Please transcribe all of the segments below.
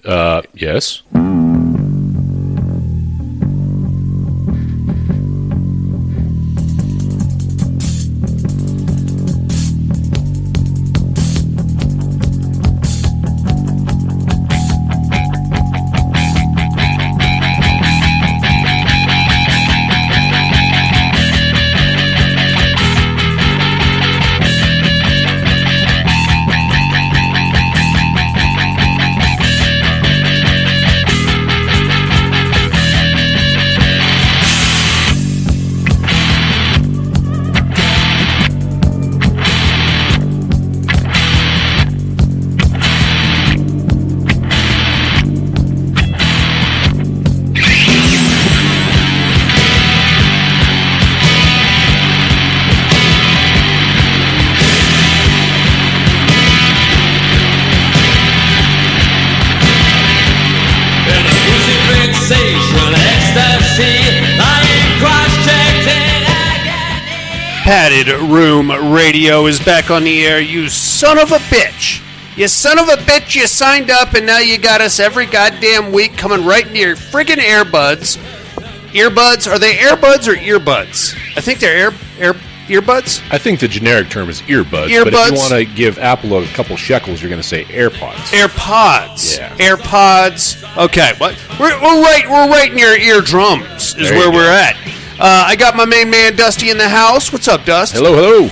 Yes. Padded Room Radio is back on the air, you son of a bitch. You son of a bitch, you signed up and now you got us every goddamn week coming right into your friggin' earbuds. Earbuds? Are they earbuds or earbuds? I think they're earbuds? I think the generic term is earbuds. But if you want to give Apple a couple shekels, you're going to say AirPods. AirPods. Yeah. AirPods. Okay. What? We're right near eardrums is where we're at. I got my main man Dusty in the house. What's up, Dust? Hello.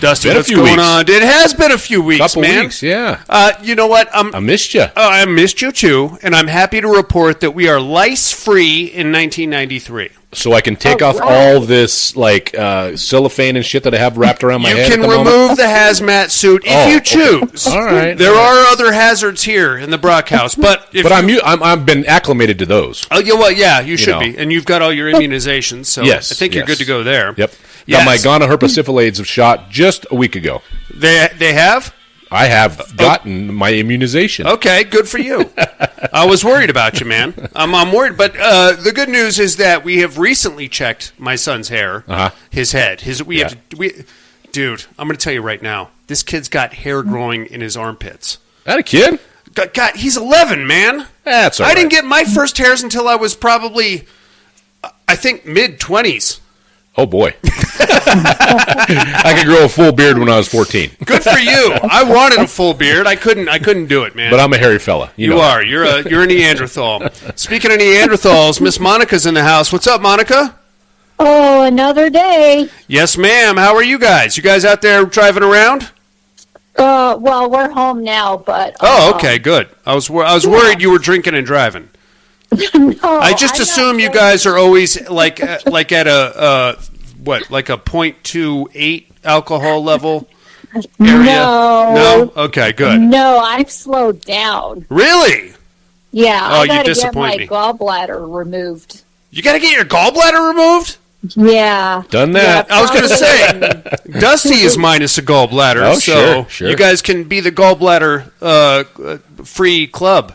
Dusty, what's going on? It has been a few weeks, man. Couple weeks, yeah. You know what? I missed you. I missed you, too, and I'm happy to report that we are lice-free in 1993. So I can take off all this, cellophane and shit that I have wrapped around my head. You can remove the hazmat suit if you choose. Okay. All right. There are other hazards here in the Brock House, but I've been acclimated to those. Oh, yeah, you should be, and you've got all your immunizations, so yes, I think you're good to go there. Yep. Got my gonorrhea shot just a week ago. They have? I have gotten my immunization. Okay, good for you. I was worried about you, man. I'm worried, but the good news is that we have recently checked my son's hair, his head. Dude, I'm going to tell you right now, this kid's got hair growing in his armpits. That a kid? God, he's 11, man. That's all right. I didn't get my first hairs until I was probably, I think, mid-20s. Oh, boy. I could grow a full beard when I was 14. Good for you. I wanted a full beard. I couldn't do it, man. But I'm a hairy fella. You are. You're a Neanderthal. Speaking of Neanderthals, Miss Monica's in the house. What's up, Monica? Oh, another day. Yes, ma'am. How are you guys? You guys out there driving around? Well, we're home now, but... Oh, okay, good. I was worried you were drinking and driving. No, I just assume you guys are always like at a 0.28 alcohol level area. No. Okay, good. No, I've slowed down. Really? Yeah. Oh, you disappoint me. I got my gallbladder removed. You got to get your gallbladder removed? Yeah. Done that. Yeah, I was going to say, Dusty is minus a gallbladder, sure. You guys can be the gallbladder free club.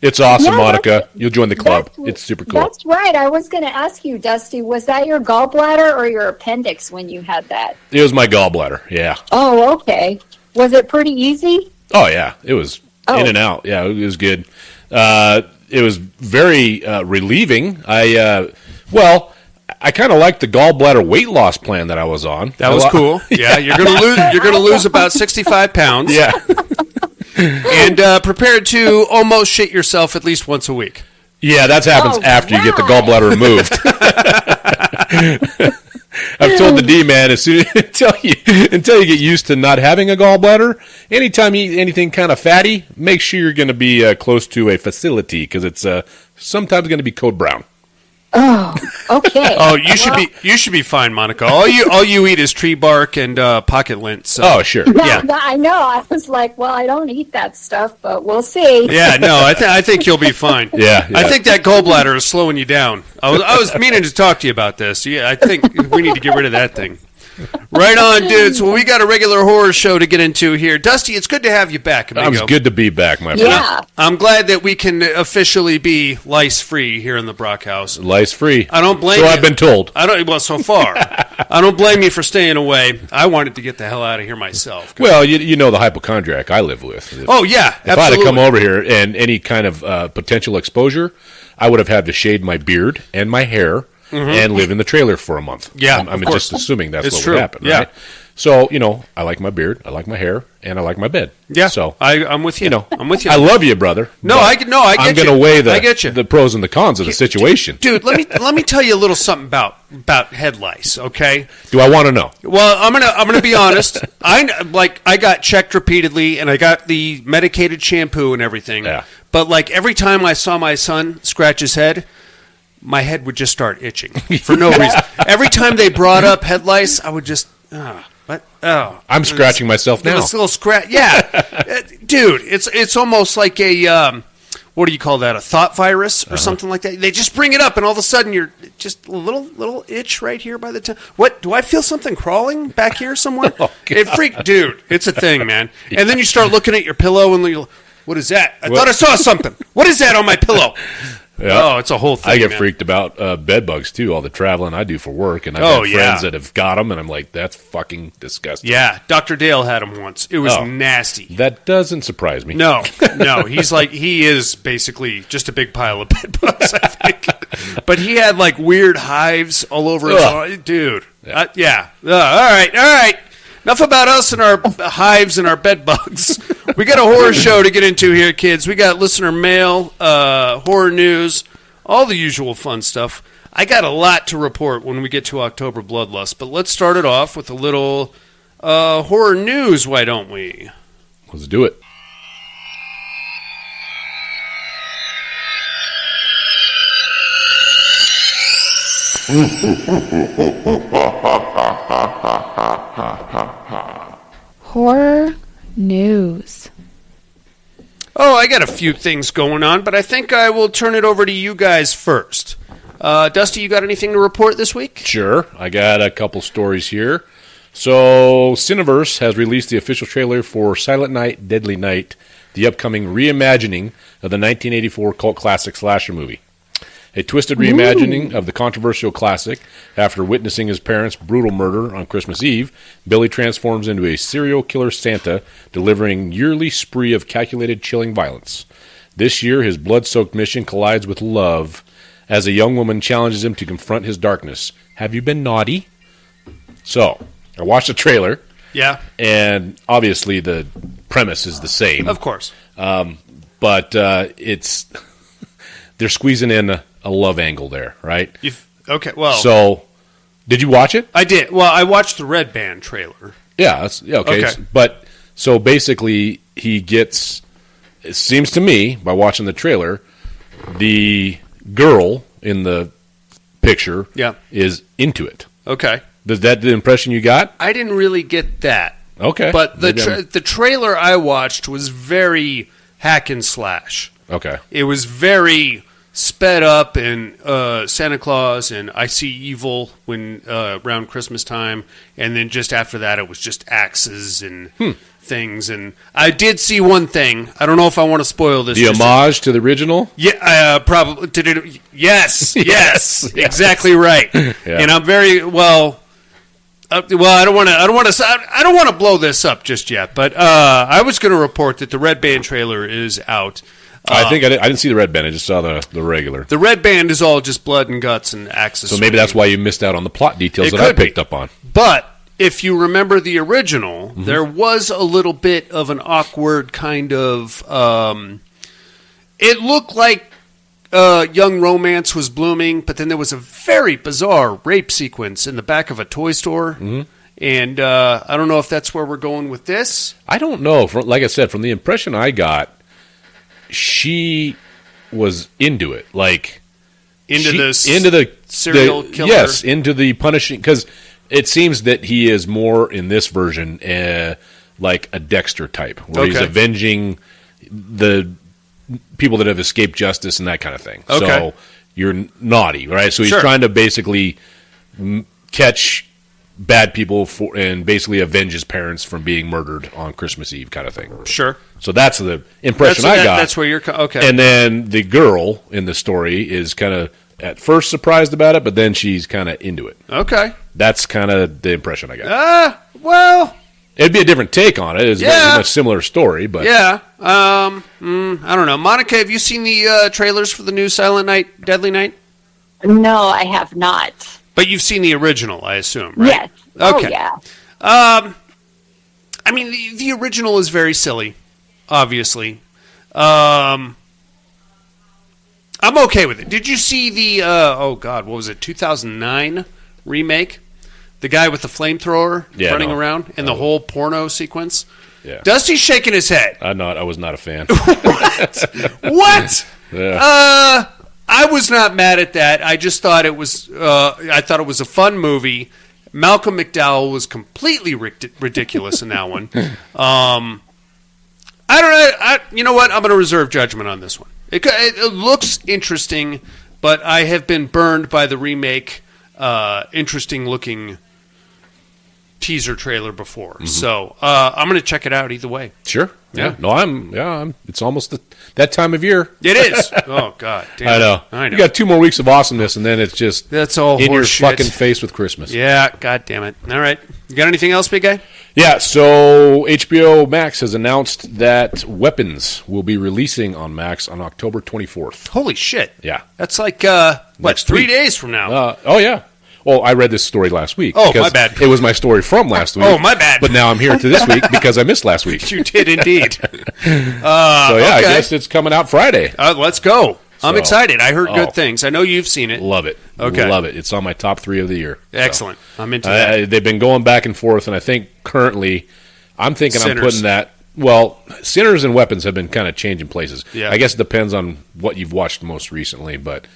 It's awesome, Monica. You'll join the club. It's super cool. That's right. I was going to ask you, Dusty, was that your gallbladder or your appendix when you had that? It was my gallbladder, yeah. Oh, okay. Was it pretty easy? Oh, yeah. It was in and out. Yeah, it was good. It was very relieving. I kind of liked the gallbladder weight loss plan that I was on. That was cool. Yeah, you're going to lose about 65 pounds. Yeah. And prepared to almost shit yourself at least once a week. Yeah, that happens after you get the gallbladder removed. I've told the D-man until you get used to not having a gallbladder, anytime you eat anything kind of fatty, make sure you're going to be close to a facility because it's sometimes going to be code brown. Oh, okay. Oh, you should be fine, Monica. All you eat is tree bark and pocket lint. So. Oh, sure. Yeah, I know. I was like, well, I don't eat that stuff, but we'll see. Yeah, no, I think you'll be fine. Yeah. I think that gallbladder is slowing you down. I was meaning to talk to you about this. Yeah, I think we need to get rid of that thing. Right on, dudes. Well, we got a regular horror show to get into here. Dusty, it's good to have you back, amigo. It's good to be back, my friend. Yeah. I'm glad that we can officially be lice-free here in the Brock house. Lice-free. I don't blame you. So I've been told. Well, so far. I don't blame you for staying away. I wanted to get the hell out of here myself. Well, you know the hypochondriac I live with. If Oh, yeah, I had to come over here and any kind of potential exposure, I would have had to shade my beard and my hair and live in the trailer for a month. Yeah, I'm of course. just assuming that's It's what true. would happen, Yeah. right? So, I like my beard, I like my hair, and I like my bed. Yeah, So, I'm with you. I'm with you. I love you, brother. No, but I get I'm you. going to weigh I get you. the pros and the cons of the situation. Dude, let me tell you a little something about head lice, okay? Do I want to know? Well, I'm gonna be honest. I got checked repeatedly, and I got the medicated shampoo and everything. Yeah. But every time I saw my son scratch his head, my head would just start itching for no reason. Every time they brought up head lice, I would just what? Oh, I'm scratching myself now. This little scratch, yeah, dude. It's almost like a what do you call that? A thought virus or something like that. They just bring it up, and all of a sudden you're just a little itch right here by the time. What do I feel something crawling back here somewhere? Oh, dude. It's a thing, man. And then you start looking at your pillow, and you're, what is that? I thought I saw something. What is that on my pillow? Yeah. Oh, it's a whole thing. I get man. freaked about bed bugs too. All the traveling I do for work, and I've had friends that have got them, and I'm like, that's fucking disgusting. Yeah, Dr. Dale had him once. It was nasty. That doesn't surprise me. No, he is basically just a big pile of bed bugs, I think. But he had weird hives all over his arm. Dude. Yeah. All right. Enough about us and our hives and our bed bugs. We got a horror show to get into here, kids. We got listener mail, horror news, all the usual fun stuff. I got a lot to report when we get to October Bloodlust, but let's start it off with a little horror news, why don't we? Let's do it. Horror news. Oh, I got a few things going on, but I think I will turn it over to you guys first. Dusty, you got anything to report this week? Sure. I got a couple stories here. So, Cineverse has released the official trailer for Silent Night, Deadly Night, the upcoming reimagining of the 1984 cult classic slasher movie. A twisted reimagining of the controversial classic. After witnessing his parents' brutal murder on Christmas Eve, Billy transforms into a serial killer Santa, delivering yearly spree of calculated, chilling violence. This year, his blood-soaked mission collides with love as a young woman challenges him to confront his darkness. Have you been naughty? So, I watched the trailer. Yeah. And obviously the premise is the same. Of course. But it's... they're squeezing in a love angle there, right? Okay, well... So, did you watch it? I did. Well, I watched the Red Band trailer. Yeah, okay. But, so basically, he gets... It seems to me, by watching the trailer, the girl in the picture is into it. Okay. Is that the impression you got? I didn't really get that. Okay. But the trailer I watched was very hack and slash. Okay. It was very sped up and Santa Claus and I See Evil when around Christmas time, and then just after that it was just axes and things. And I did see one thing. I don't know if I want to spoil this. The homage to the original? Yeah, probably. Yes, yes, exactly right. Yeah. And I'm very well. I don't want to blow this up just yet, but I was going to report that the Red Band trailer is out. I think I didn't see the Red Band. I just saw the regular. The Red Band is all just blood and guts and axes. So maybe that's why you missed out on the plot details that I picked up on. But if you remember the original, there was a little bit of an awkward kind of... it looked like young romance was blooming, but then there was a very bizarre rape sequence in the back of a toy store. And I don't know if that's where we're going with this. I don't know. Like I said, from the impression I got, she was into it. Into the serial killer? Yes, into the punishing. Because it seems that he is more, in this version, like a Dexter type, where he's avenging the people that have escaped justice and that kind of thing. Okay. So you're naughty, right? So he's trying to basically catch bad people and basically avenge his parents from being murdered on Christmas Eve kind of thing. Sure. So that's the impression I got. That's where you're... Okay. And then the girl in the story is kind of at first surprised about it, but then she's kind of into it. Okay. That's kind of the impression I got. Well... It'd be a different take on it. It's a much similar story, but... Yeah. I don't know. Monica, have you seen the trailers for the new Silent Night, Deadly Night? No, I have not. But you've seen the original, I assume, right? Yes. Okay. Oh, yeah. I mean, the original is very silly, obviously. I'm okay with it. Did you see the, what was it, 2009 remake? The guy with the flamethrower running around and the whole porno sequence? Yeah. Dusty's shaking his head. I was not a fan. What? Yeah. I was not mad at that. I just thought it was, a fun movie. Malcolm McDowell was completely ridiculous in that one. I don't know. You know what? I'm going to reserve judgment on this one. It looks interesting, but I have been burned by the remake. Interesting looking teaser trailer before, so I'm going to check it out either way. Sure. Yeah. No, it's almost that time of year. It is. Oh God, damn I know. You got 2 more weeks of awesomeness, and then it's just that's all in your shit. fucking face with Christmas. Yeah. God damn it. All right. You got anything else, big guy? Yeah. So HBO Max has announced that Weapons will be releasing on Max on October 24th. Holy shit. Yeah. That's like Next 3 week. days from now. Oh yeah. Well, I read this story last week. Oh, my bad. It was my story from last week. Oh, my bad. But now I'm here to this week because I missed last week. You did indeed. I guess it's coming out Friday. Let's go. I'm So, excited. I heard good things. I know you've seen it. Love it. Okay. Love it. It's on my top 3 of the year. Excellent. So, I'm into that. They've been going back and forth, and I think currently I'm putting that. Well, Sinners and Weapons have been kind of changing places. Yeah. I guess it depends on what you've watched most recently, but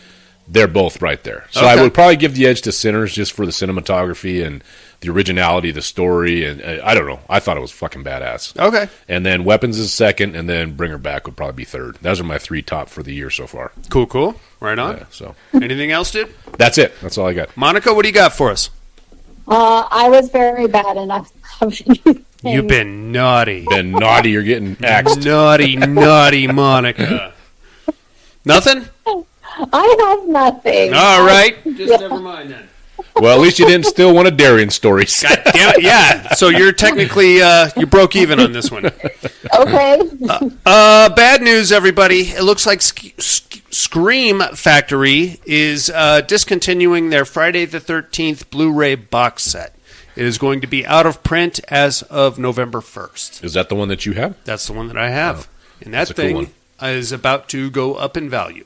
they're both right there. So Okay. I would probably give the edge to Sinners just for the cinematography and the originality of the story. And I don't know. I thought it was fucking badass. Okay. And then Weapons is second, and then Bring Her Back would probably be third. Those are my 3 top for the year so far. Cool. Right on. Yeah, so Anything else, dude? that's it. That's all I got. Monica, what do you got for us? I was very bad enough. You've been naughty. Been naughty. You're getting axed. Naughty Monica. Nothing? I have nothing. All right. Just never mind then. Well, at least you didn't steal one of Darian's stories. God damn it. Yeah. So you're technically, you broke even on this one. Okay. Bad news, everybody. It looks like Scream Factory is discontinuing their Friday the 13th Blu-ray box set. It is going to be out of print as of November 1st. Is that the one that you have? That's the one that I have. And that That's a cool thing one. is about to go up in value.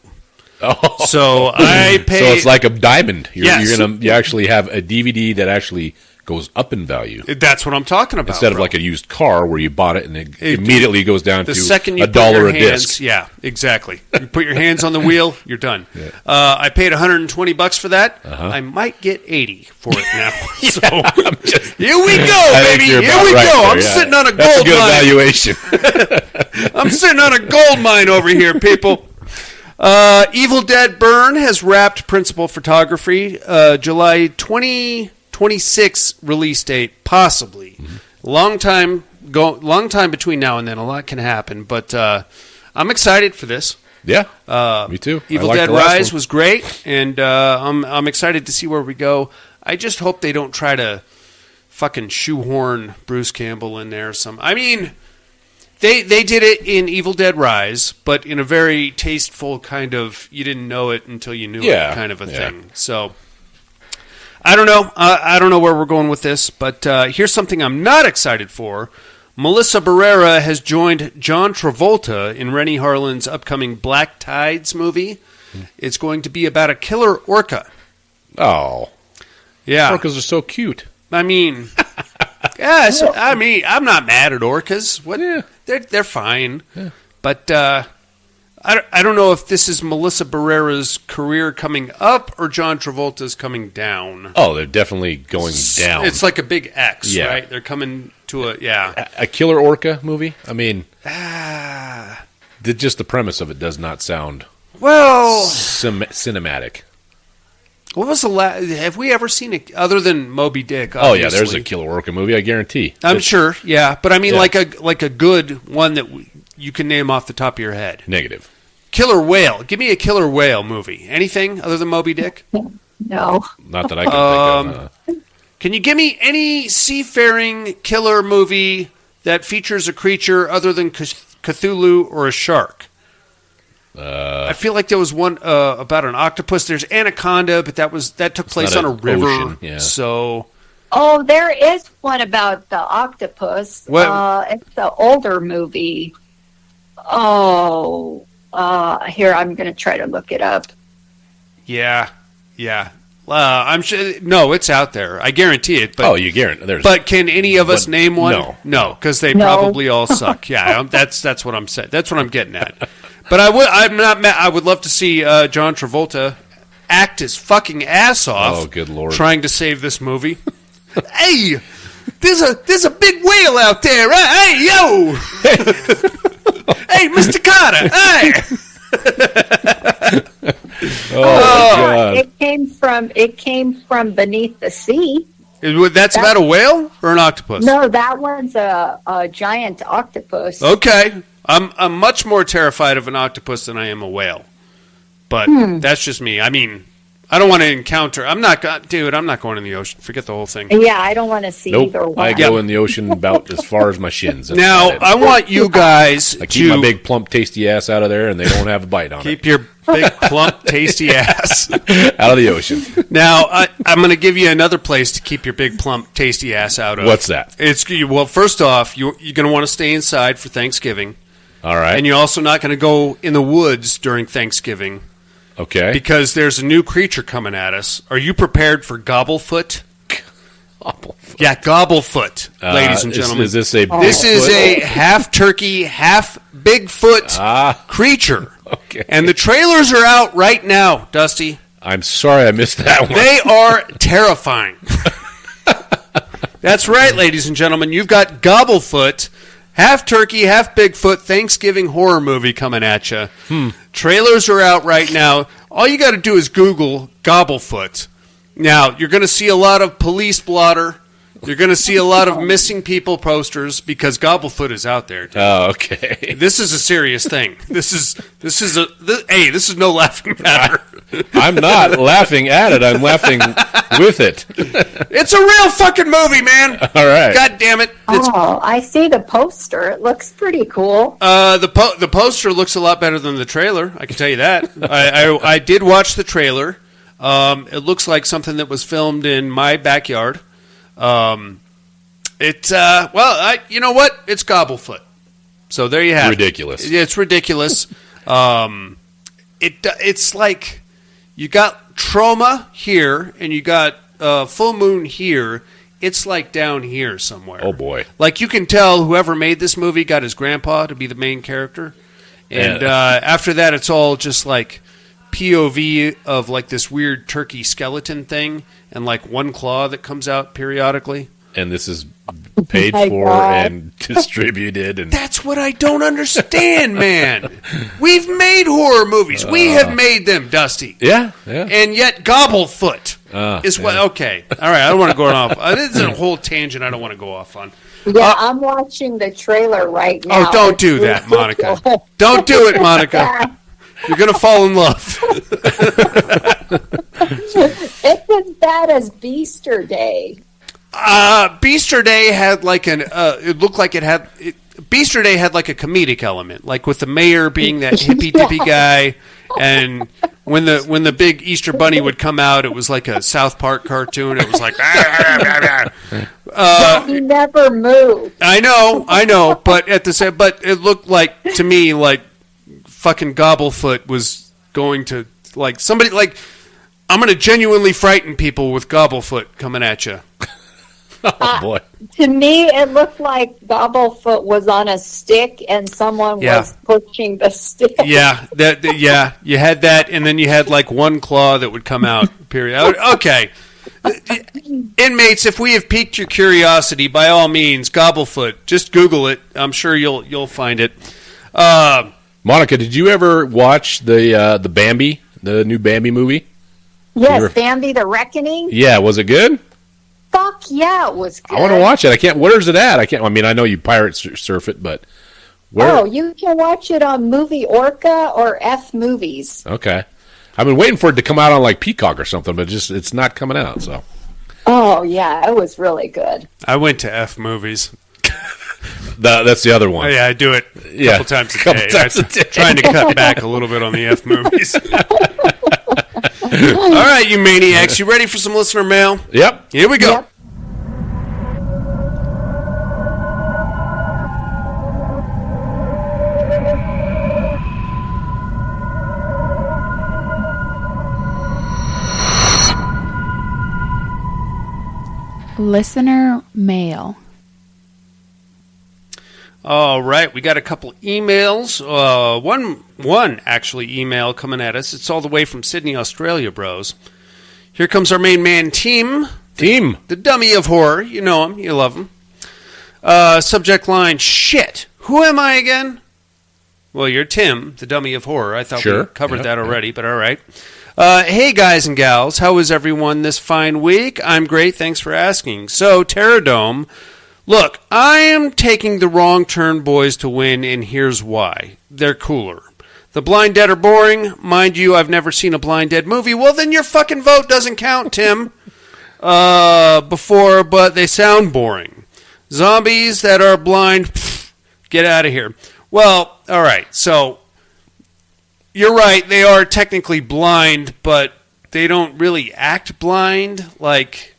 Oh. So I pay. So it's like a diamond. Yes. You actually have a DVD that actually goes up in value That's what I'm talking about. instead of bro. like a used car where you bought it and it immediately goes down The to second you $1 put your a hands, disc. yeah, exactly. You put your hands on the wheel, you're done. I paid $120 for that. I might get 80 for it now. So here we go, baby. Here we go. I'm sitting on a That's gold a good mine. evaluation. I'm sitting on a gold mine over here, people. Evil Dead Burn has wrapped principal photography. July 2026 release date, possibly. Long time between now and then. A lot can happen, but I'm excited for this. Yeah, me too. Evil Dead Rise was great, and I'm excited to see where we go. I just hope they don't try to fucking shoehorn Bruce Campbell in there. They did it in Evil Dead Rise, but in a very tasteful kind of you didn't know it until you knew it kind of a thing. So I don't know. I don't know where we're going with this, but here's something I'm not excited for. Melissa Barrera has joined John Travolta in Rennie Harlan's upcoming Black Tides movie. It's going to be about a killer orca. Oh, yeah. orcas are so cute. I mean, yeah. So, I'm not mad at orcas. What? Yeah. They're fine. Yeah. But I don't know if this is Melissa Barrera's career coming up or John Travolta's coming down. Oh, they're definitely going down. It's like a big X, Yeah. right? They're coming to a killer orca movie. I mean, just the premise of it does not sound well cinematic. What was the last? Have we ever seen it other than Moby Dick? Oh yeah, there's a obviously? Killer Orca movie. I guarantee. I'm sure. Yeah, but I mean, Yeah. like a good one that you can name off the top of your head. Negative. Killer whale. Give me a killer whale movie. Anything other than Moby Dick? No. Not that I can think of. Can you give me any seafaring killer movie that features a creature other than Cthulhu or a shark? I feel like there was one about an octopus. There's Anaconda, but that took place on not a an river. ocean, yeah. So Oh, there is one about the octopus. What? It's the older movie. Oh, here, I'm going to try to look it up. yeah. I'm sure. No, it's out there. I guarantee it. But, You guarantee. But can any of us name one? No. because they No. probably all suck. Yeah, that's what I'm saying. That's what I'm getting at. But I'm not. I would love to see John Travolta act his fucking ass off. Oh, good Lord. Trying to save this movie. Hey, there's a big whale out there. Right? Hey, yo. Hey, Mr. Carter. Hey. God. It came from beneath the sea. That's about a whale or an octopus? No, that one's a giant octopus. Okay. I'm much more terrified of an octopus than I am a whale. But that's just me. I mean, I don't want to encounter. I'm not going in the ocean. Forget the whole thing. Yeah, I don't want to see Nope. either one. I go in the ocean about as far as my shins. That's Now, about it. I want you guys I keep to my big, plump, tasty ass out of there, and they don't have a bite on keep your big, plump, tasty ass. it. Out of the ocean. Now, I'm going to give you another place to keep your big, plump, tasty ass out of. What's that? Well, first off, you're going to want to stay inside for Thanksgiving. All right. And you're also not going to go in the woods during Thanksgiving. Okay. Because there's a new creature coming at us. Are you prepared for Gobblefoot? Yeah, Gobblefoot, ladies and gentlemen. Is this a This is a half turkey, half Bigfoot creature. Okay. And the trailers are out right now, Dusty. I'm sorry I missed that one. They are terrifying. That's right, ladies and gentlemen. You've got Gobblefoot, half turkey, half Bigfoot Thanksgiving horror movie coming at you. Trailers are out right now. All you got to do is Google Gobblefoot. Now, you're going to see a lot of police blotter. You're going to see a lot of missing people posters because Gobblefoot is out there. Dude. Oh, okay. This is a serious thing. This is no laughing matter. I'm not laughing at it. I'm laughing with it. It's a real fucking movie, man. All right. God damn it. I see the poster. It looks pretty cool. The poster looks a lot better than the trailer. I can tell you that. I did watch the trailer. It looks like something that was filmed in my backyard. You know what? It's Gobblefoot. So there you have Ridiculous. it. Yeah, it's ridiculous. It's like you got trauma here and you got full moon here. It's like down here somewhere. Oh, boy. Like you can tell whoever made this movie got his grandpa to be the main character. And after that, it's all just like POV of like this weird turkey skeleton thing and like one claw that comes out periodically. And this is paid my for God. and distributed. And That's what I don't understand, man. We've made horror movies. We have made them, Dusty. yeah. And yet Gobblefoot is what... yeah. Okay. All right. I don't want to go off. This is a whole tangent I don't want to go off on. Yeah, I'm watching the trailer right now. Oh, don't do that, Monica. Don't do it, Monica. You're going to fall in love. It's as bad as Beaster Day. Beaster Day had like it looked like Beaster Day had like a comedic element, like with the mayor being that hippy dippy guy, and when the big Easter bunny would come out, it was like a South Park cartoon. It was like, He never moved. I know, but at the same, but it looked like to me like fucking Gobblefoot was going to like somebody like I'm going to genuinely frighten people with Gobblefoot coming at you. Oh, boy. To me, it looked like Gobblefoot was on a stick and someone was pushing the stick. Yeah, yeah. You had that, and then you had like one claw that would come out. Period. Okay, inmates, if we have piqued your curiosity, by all means, Gobblefoot. Just Google it. I'm sure you'll find it. Monica, did you ever watch the Bambi, the new Bambi movie? Yes, Bambi the Reckoning. Yeah, was it good? Fuck yeah, it was good. I want to watch it. I can't. Where's it at? I can't. I mean, I know you pirate surf it, but where? Oh, you can watch it on Movie Orca or F Movies. Okay, I've been waiting for it to come out on like Peacock or something, but it's not coming out. So. Oh yeah, it was really good. I went to F Movies. That's the other one. Oh, yeah, I do it a couple times a day. Trying to cut back a little bit on the F movies. All right, you maniacs, you ready for some listener mail? Yep. Here we go. Yep. Listener mail. All right, we got a couple emails. One actually email coming at us. It's all the way from Sydney, Australia, bros. Here comes our main man, Tim. The dummy of horror. You know him. You love him. Subject line, shit. Who am I again? Well, you're Tim, the dummy of horror. I thought we covered that already, but all right. Hey, guys and gals. How is everyone this fine week? I'm great. Thanks for asking. So, Terradome... Look, I am taking the Wrong Turn Boys to win, and here's why. They're cooler. The Blind Dead are boring. Mind you, I've never seen a Blind Dead movie. Well, then your fucking vote doesn't count, Tim. But they sound boring. Zombies that are blind, get out of here. Well, all right, so you're right. They are technically blind, but they don't really act blind. Like...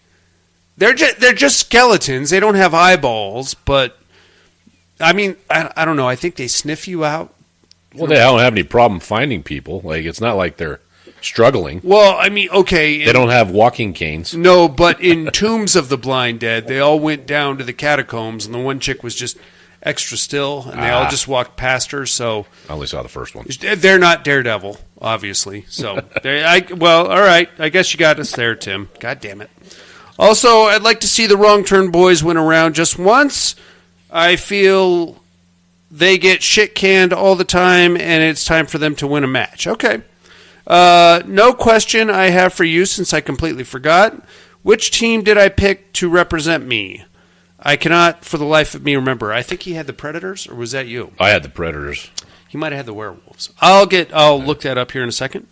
They're just skeletons. They don't have eyeballs, but I mean, I don't know. I think they sniff you out. Well, they don't have any problem finding people. Like, it's not like they're struggling. Well, I mean, okay. They don't have walking canes. No, but in Tombs of the Blind Dead, they all went down to the catacombs, and the one chick was just extra still, and they all just walked past her. So I only saw the first one. They're not Daredevil, obviously. So, all right. I guess you got us there, Tim. God damn it. Also, I'd like to see the Wrong Turn Boys win a round just once. I feel they get shit canned all the time, and it's time for them to win a match. Okay. No question I have for you, since I completely forgot. Which team did I pick to represent me? I cannot, for the life of me, remember. I think he had the Predators, or was that you? I had the Predators. He might have had the Werewolves. I'll look that up here in a second.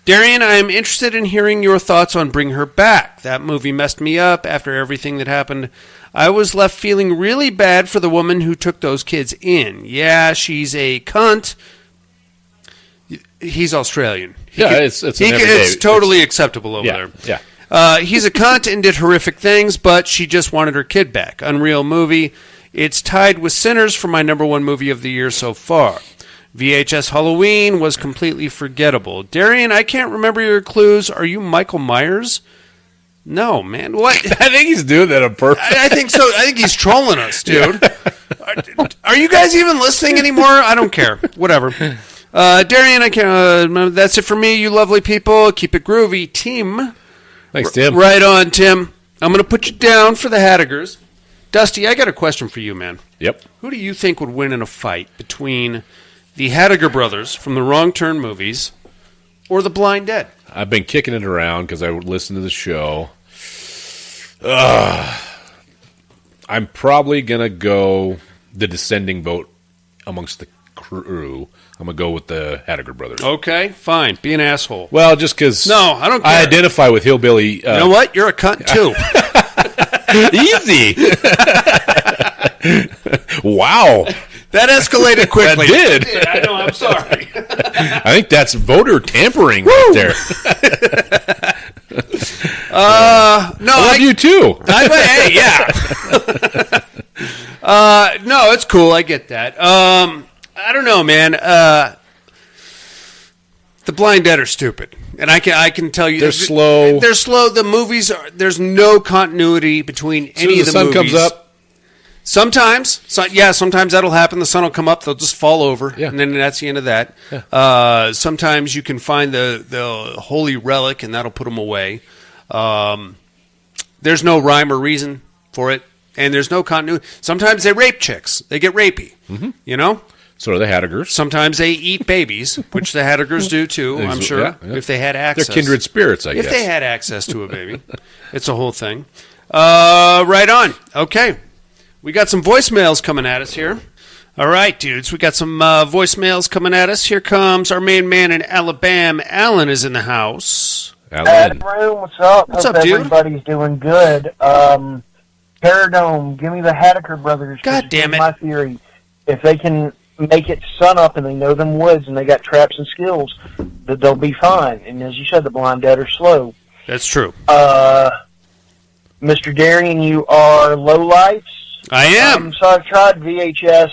Darian, I am interested in hearing your thoughts on Bring Her Back. That movie messed me up after everything that happened. I was left feeling really bad for the woman who took those kids in. Yeah, she's a cunt. He's Australian. It's totally acceptable over there. Yeah. He's a cunt and did horrific things, but she just wanted her kid back. Unreal movie. It's tied with Sinners for my #1 movie of the year so far. VHS Halloween was completely forgettable. Darian, I can't remember your clues. Are you Michael Myers? No, man. What? I think he's doing that on purpose. I think so. I think he's trolling us, dude. Yeah. Are you guys even listening anymore? I don't care. Whatever. Darian, I can't. That's it for me, you lovely people. Keep it groovy. Team. Thanks, Tim. Right on, Tim. I'm going to put you down for the Hattagers. Dusty, I got a question for you, man. Yep. Who do you think would win in a fight between the Hattager brothers from the Wrong Turn movies or the Blind Dead? I've been kicking it around because I would listen to the show. I'm probably going to go the descending vote amongst the crew. I'm going to go with the Hattager brothers. Okay, fine. Be an asshole. Well, just because no, I don't care. I identify with Hillbilly. You know what? You're a cunt, too. Easy. Wow. That escalated quickly. That did. I know, I'm sorry. I think that's voter tampering right there. No, I love you too. Hey, yeah. No, it's cool. I get that. I don't know, man. The Blind Dead are stupid, and I can tell you they're slow. They're slow. The movies are. There's no continuity between any of the movies. The sun comes up. Sometimes that'll happen. The sun will come up. They'll just fall over, and then that's the end of that. Yeah. Sometimes you can find the holy relic, and that'll put them away. There's no rhyme or reason for it, and there's no continuity. Sometimes they rape chicks. They get rapey, you know? So do the Hattagers. Sometimes they eat babies, which the Hattagers do too, I'm sure, Yeah. if they had access. They're kindred spirits, I guess. If they had access to a baby. It's a whole thing. Right on. Okay. We got some voicemails coming at us here. All right, dudes. We got some voicemails coming at us. Here comes our main man in Alabama. Alan is in the house. Alan. Room, what's up? What's Hope up, dude? everybody's doing good. Paradome, give me the Hattaker brothers. God damn it. My theory. If they can make it sun up and they know them woods and they got traps and skills, that they'll be fine. And as you said, the blind dead are slow. That's true. Mr. Darian, you are low lights. I am. So I've tried VHS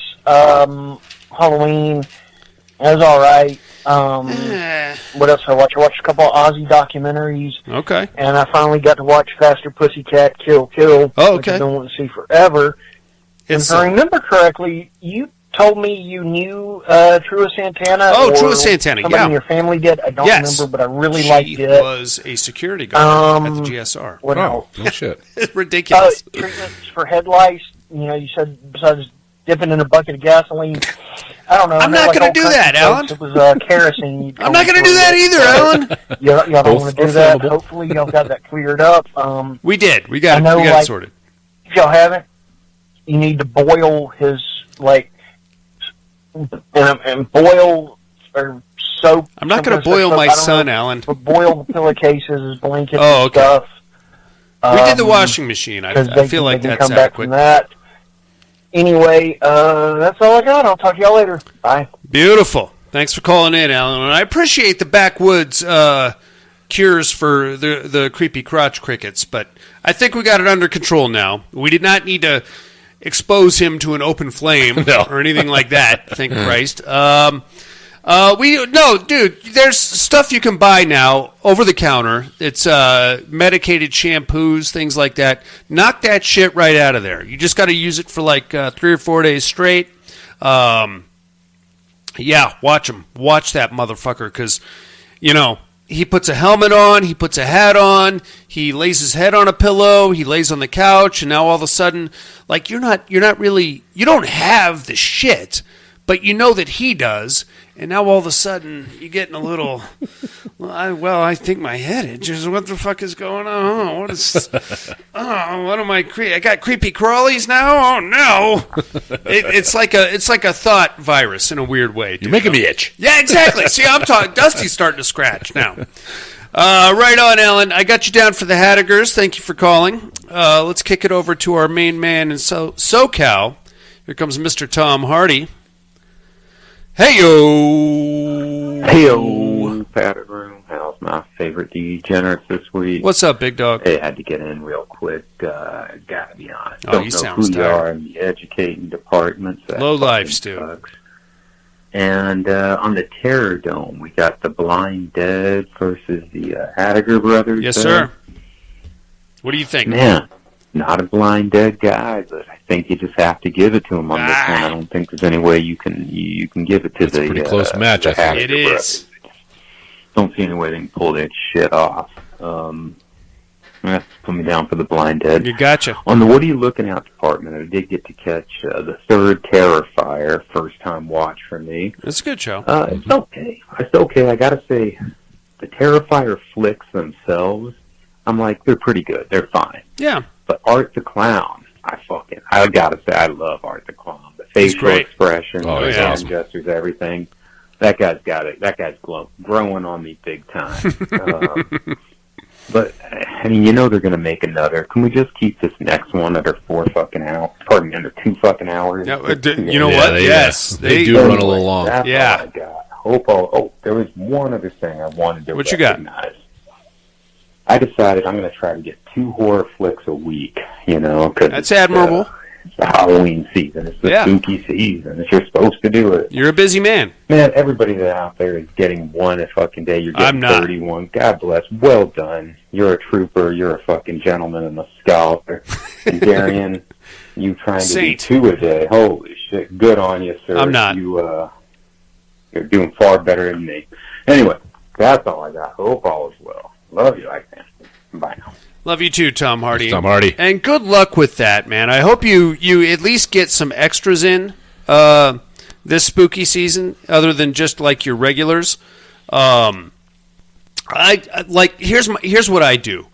Halloween. That was all right. What else I watched? I watched a couple of Aussie documentaries. Okay. And I finally got to watch Faster Pussycat Kill Kill. Oh, Which okay. I've been wanting to see forever. It's, If I remember correctly, you told me you knew Trua Santana. Oh, or Trua Santana, somebody yeah. in your family did. I don't Yes. remember, but I really she liked it. was a security guard at the GSR. What else? Oh, no shit. It's ridiculous. Treatments for head lice. You know, you said besides dipping in a bucket of gasoline. I don't know. I'm I not like gonna old do country that, Alan. folks, It was kerosene. I'm not going to do that either, Alan. Y'all don't Both want to are do that. flammable. Hopefully, y'all got that cleared up. We did. We got I know, it like, sorted. If y'all haven't, you need to boil his and boil or soap. I'm not going to sometimes boil soap, my I don't son, know, Alan. but boil the pillowcases, his blankets, Oh, and okay. stuff. We did the washing machine. I feel like they can that's come back from adequate. that. Anyway, that's all I got. I'll talk to y'all later. Bye. Beautiful. Thanks for calling in, Alan. And I appreciate the backwoods cures for the creepy crotch crickets, but I think we got it under control now. We did not need to expose him to an open flame or anything like that. Thank Christ. Dude. There's stuff you can buy now over the counter. It's medicated shampoos, things like that. Knock that shit right out of there. You just got to use it for like 3 or 4 days straight. Yeah, watch him. Watch that motherfucker, because he puts a helmet on, he puts a hat on, he lays his head on a pillow, he lays on the couch, and now all of a sudden, like, you don't have the shit, but you know that he does, and now all of a sudden, you're getting a little, I think my head itches. What the fuck is going on? What am I I got creepy crawlies now? Oh no! It's like a thought virus in a weird way. You're making me itch. Yeah, exactly. See, I'm talking. Dusty's starting to scratch now. Right on, Alan. I got you down for the Hattagers. Thank you for calling. Let's kick it over to our main man in SoCal. Here comes Mr. Tom Hardy. Hey-yo! Hey-yo! Padded Room. How's my favorite degenerates this week? What's up, big dog? Hey, I had to get in real quick. Gotta be honest. Oh, Don't you know sounds who you tired. are in the educating department. So that Low fucking life, Stu. sucks. And on the Terror Dome, we got the Blind Dead versus the Hattaker brothers. Yes, sir. What do you think? Man, not a Blind Dead guy, but I think you just have to give it to him on this one. I don't think there's any way you can give it to It's a pretty close match, the I think. Hattaker It is. brothers. Don't see any way they can pull that shit off. That's put me down for the Blind Dead. You gotcha. On the What Are You Looking At department, I did get to catch the third Terrifier, first time watch for me. It's a good show. It's okay. It's okay. I gotta say, the Terrifier flicks themselves, I'm like, they're pretty good. They're fine. Yeah. But Art the Clown, I gotta say, I love Art the Clown. The facial great. expression, Oh, the he's hand awesome. gestures, everything. That guy's got it. That guy's growing on me big time. But, I mean, they're going to make another. Can we just keep this next one under 4 fucking hours? Pardon me, under 2 fucking hours? Yeah, you know Yeah, what? they- Yes. they do run a little long. That's Yeah. all I got. There was one other thing I wanted to What you got? recognize. I decided I'm going to try to get 2 horror flicks a week, cause That's admirable. It's the Halloween season. It's the spooky season. You're supposed to do it. You're a busy man. Man, everybody that out there is getting one a fucking day. You're I'm getting not. 31. God bless. Well done. You're a trooper. You're a fucking gentleman and a scholar. And Darian, you trying to Saint. do 2 a day. Holy shit. Good on you, sir. I'm not. You're doing far better than me. Anyway, that's all I got. Hope all is well. Love you like that. Bye now. Love you too, Tom Hardy. Tom Hardy. And good luck with that, man. I hope you at least get some extras in this spooky season, other than just like your regulars. I like here's what I do.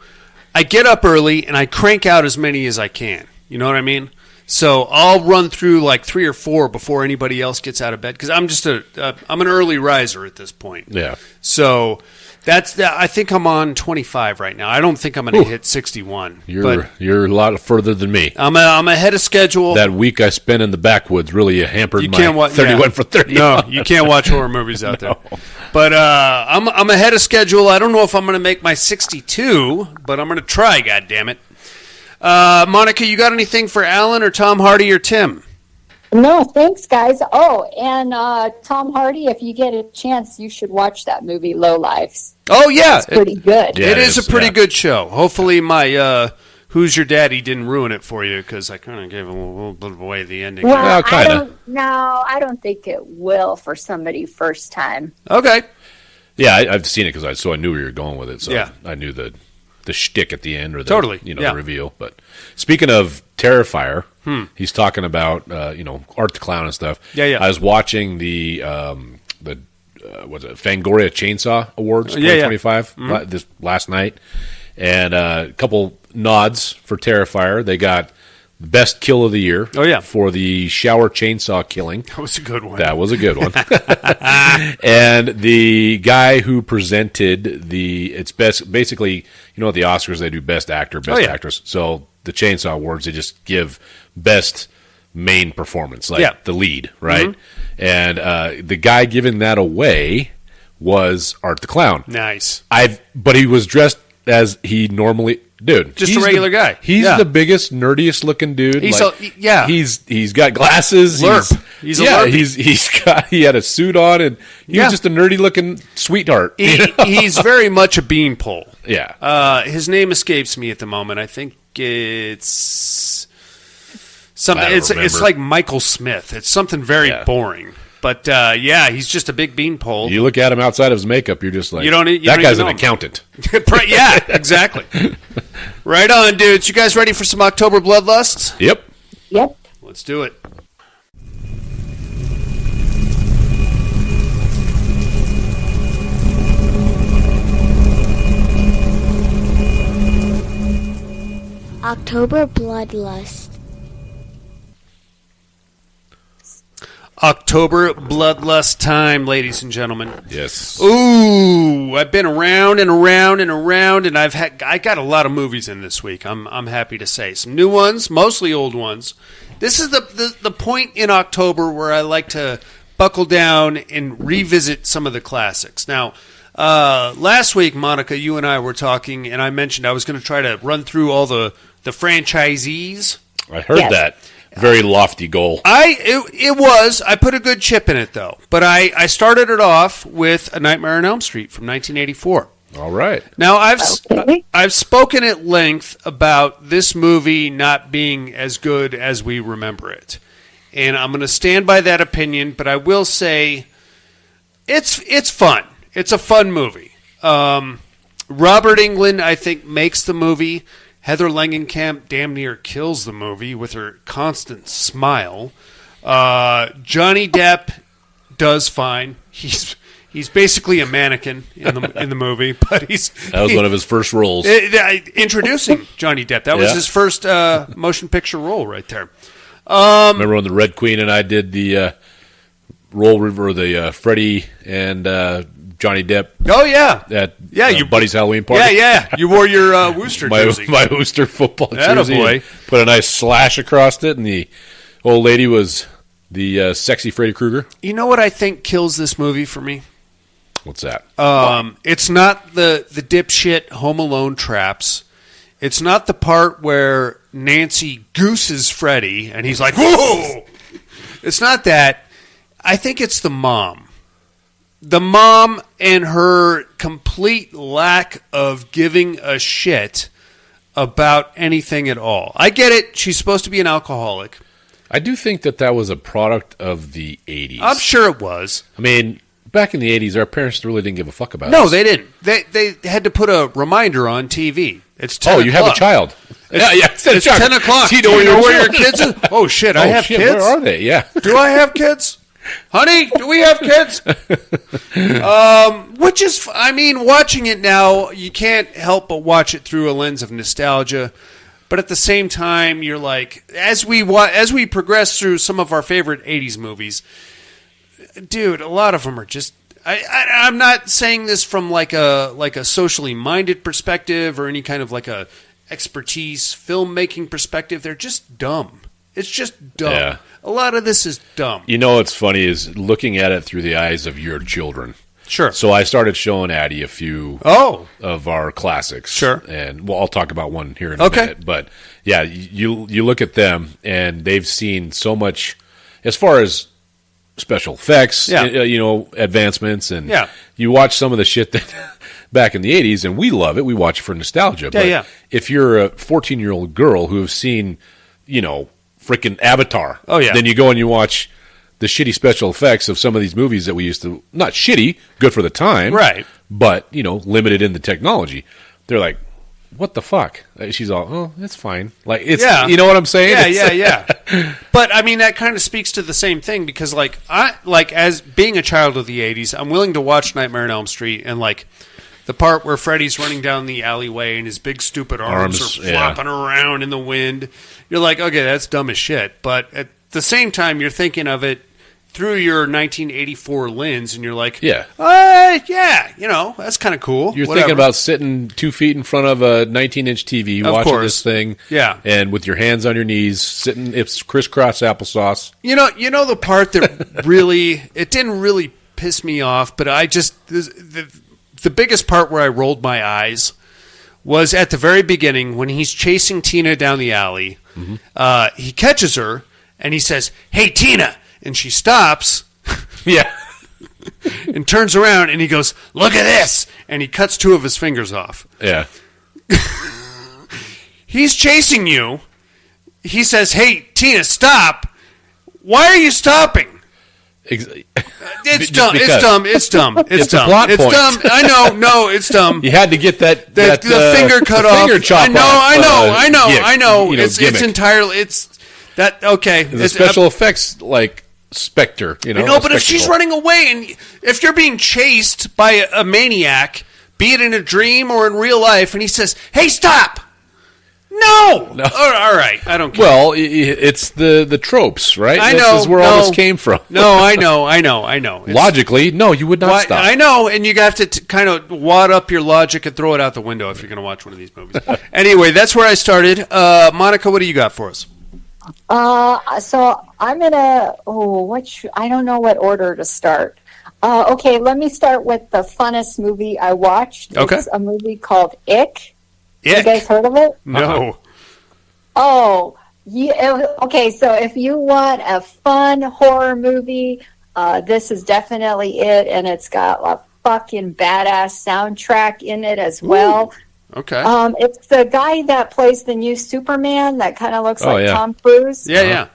I get up early and I crank out as many as I can. You know what I mean? So I'll run through like 3 or 4 before anybody else gets out of bed because I'm just I'm an early riser at this point. Yeah. So I think I'm on 25 right now. I don't think I'm going to hit 61. You're a lot further than me. I'm ahead of schedule. That week I spent in the backwoods really hampered my 31 for 30. No, you can't watch horror movies out there. But I'm ahead of schedule. I don't know if I'm going to make my 62, but I'm going to try. God damn it. Monica, you got anything for Alan or Tom Hardy or Tim? No, thanks, guys. Oh, and Tom Hardy, if you get a chance, you should watch that movie, Low Lives. Oh, yeah. It's pretty good. Yeah, it is a pretty good show. Hopefully my Who's Your Daddy didn't ruin it for you, because I kind of gave a little bit away the ending. Well, I don't think it will for somebody first time. Okay. Yeah, I've seen it because I knew where you were going with it, so yeah. I knew the shtick at the end or the the reveal. But speaking of Terrifier, he's talking about Art the Clown and stuff. Yeah. I was watching the Fangoria Chainsaw Awards 2025 this last night, and a couple nods for Terrifier. They got Best Kill of the Year. Oh, yeah. For the shower chainsaw killing. That was a good one. That was a good one. And the guy who presented it's best, basically, at the Oscars, they do Best Actor, Best Actress. So the Chainsaw Awards, they just give Best Main Performance, like the lead, right? Mm-hmm. And the guy giving that away was Art the Clown. Nice. But he was dressed as he normally... Dude, just a regular guy. He's the biggest, nerdiest looking dude. He's he's got glasses. He's a LURP. He had a suit on, and he was just a nerdy looking sweetheart. He's very much a beanpole. Yeah. His name escapes me at the moment. I think it's something. It's like Michael Smith. It's something very boring. But he's just a big beanpole. You look at him outside of his makeup, you're just like, that guy's an accountant. Yeah, exactly. Right on, dudes. You guys ready for some October Bloodlusts? Yep. Let's do it. October Bloodlust. October Bloodlust time, ladies and gentlemen. Yes. Ooh, I've been around and around and around, and I got a lot of movies in this week. I'm happy to say some new ones, mostly old ones. This is the point in October where I like to buckle down and revisit some of the classics. Now, last week, Monica, you and I were talking, and I mentioned I was going to try to run through all the franchisees. I heard that. Very lofty goal. It was. I put a good chip in it, though. But I started it off with A Nightmare on Elm Street from 1984. All right. Now, I've spoken at length about this movie not being as good as we remember it. And I'm going to stand by that opinion, but I will say it's fun. It's a fun movie. Robert Englund, I think, makes the movie. Heather Langenkamp damn near kills the movie with her constant smile. Johnny Depp does fine. He's basically a mannequin in the movie, but that was one of his first roles. Introducing Johnny Depp. That was his first motion picture role right there. Remember when the Red Queen and I did the role or the Freddie and Johnny Depp. Oh yeah, at your buddy's Halloween party. Yeah. You wore your Worcester jersey, my Worcester football jersey. Boy. Put a nice slash across it, and the old lady was the sexy Freddy Krueger. You know what I think kills this movie for me? What's that? It's not the dipshit Home Alone traps. It's not the part where Nancy gooses Freddy, and he's like, "Whoa!" It's not that. I think it's the mom. The mom and her complete lack of giving a shit about anything at all. I get it. She's supposed to be an alcoholic. I do think that was a product of the 80s. I'm sure it was. I mean, back in the 80s, our parents really didn't give a fuck about us. No, they didn't. They had to put a reminder on TV. It's 10 o'clock. You have a child. It's 10 o'clock. Do you know where your kids are? Oh, shit, I have kids? Where are they? Yeah. Do I have kids? Honey, do we have kids? Which is, I mean, watching it now, you can't help but watch it through a lens of nostalgia. But at the same time, you're like, as we progress through some of our favorite 80s movies, dude, a lot of them are just, I'm not saying this from like a socially minded perspective or any kind of like a expertise filmmaking perspective. They're just dumb. It's just dumb. Yeah. A lot of this is dumb. You know what's funny is looking at it through the eyes of your children. Sure. So I started showing Addie a few of our classics. Sure. And I'll talk about one here in a minute. But yeah, you look at them and they've seen so much as far as special effects, advancements, and you watch some of the shit that back in the 80s, and we love it. We watch it for nostalgia. But if you're a 14-year-old girl who has seen, freaking Avatar, then you go and you watch the shitty special effects of some of these movies that we used to, not shitty, good for the time, right? But, limited in the technology. They're like, what the fuck? She's all, oh, that's fine. Like, it's, you know what I'm saying? Yeah. But, I mean, that kind of speaks to the same thing because, as being a child of the 80s, I'm willing to watch Nightmare on Elm Street and, the part where Freddy's running down the alleyway and his big stupid arms are flopping around in the wind. You're like, okay, that's dumb as shit. But at the same time, you're thinking of it through your 1984 lens, and you're like, that's kind of cool. You're thinking about sitting 2 feet in front of a 19-inch TV, watching this thing, and with your hands on your knees, sitting, it's crisscross applesauce. You know the part that really, it didn't really piss me off, but I just, the biggest part where I rolled my eyes was at the very beginning when he's chasing Tina down the alley. Mm-hmm. He catches her, and he says, "Hey, Tina!" And she stops. And turns around, and he goes, "Look at this!" And he cuts 2 of his fingers off. Yeah. He's chasing you. He says, "Hey, Tina, stop. Why are you stopping?" It's dumb. It's dumb. It's a plot point. Dumb. I know. No, it's dumb. You had to get the finger cut off. Finger chop I know. It's entirely. It's that. Okay. The special effects Spectre. I know, but if she's running away and if you're being chased by a maniac, be it in a dream or in real life, and he says, "Hey, stop." No. All right. I don't care. Well, it's the tropes, right? I know. This is where all this came from. No, I know. Logically, no, you would not stop. I know, and you have to kind of wad up your logic and throw it out the window if you're going to watch one of these movies. Anyway, that's where I started. Monica, what do you got for us? So I'm gonna. I don't know what order to start. Okay, let me start with the funnest movie I watched. Okay. It's a movie called Ick. Ick? You guys heard of it? No. Oh, yeah. Okay, so if you want a fun horror movie, this is definitely it, and it's got a fucking badass soundtrack in it as well. Ooh. Okay. It's the guy that plays the new Superman that kind of looks like Tom Cruise. Yeah.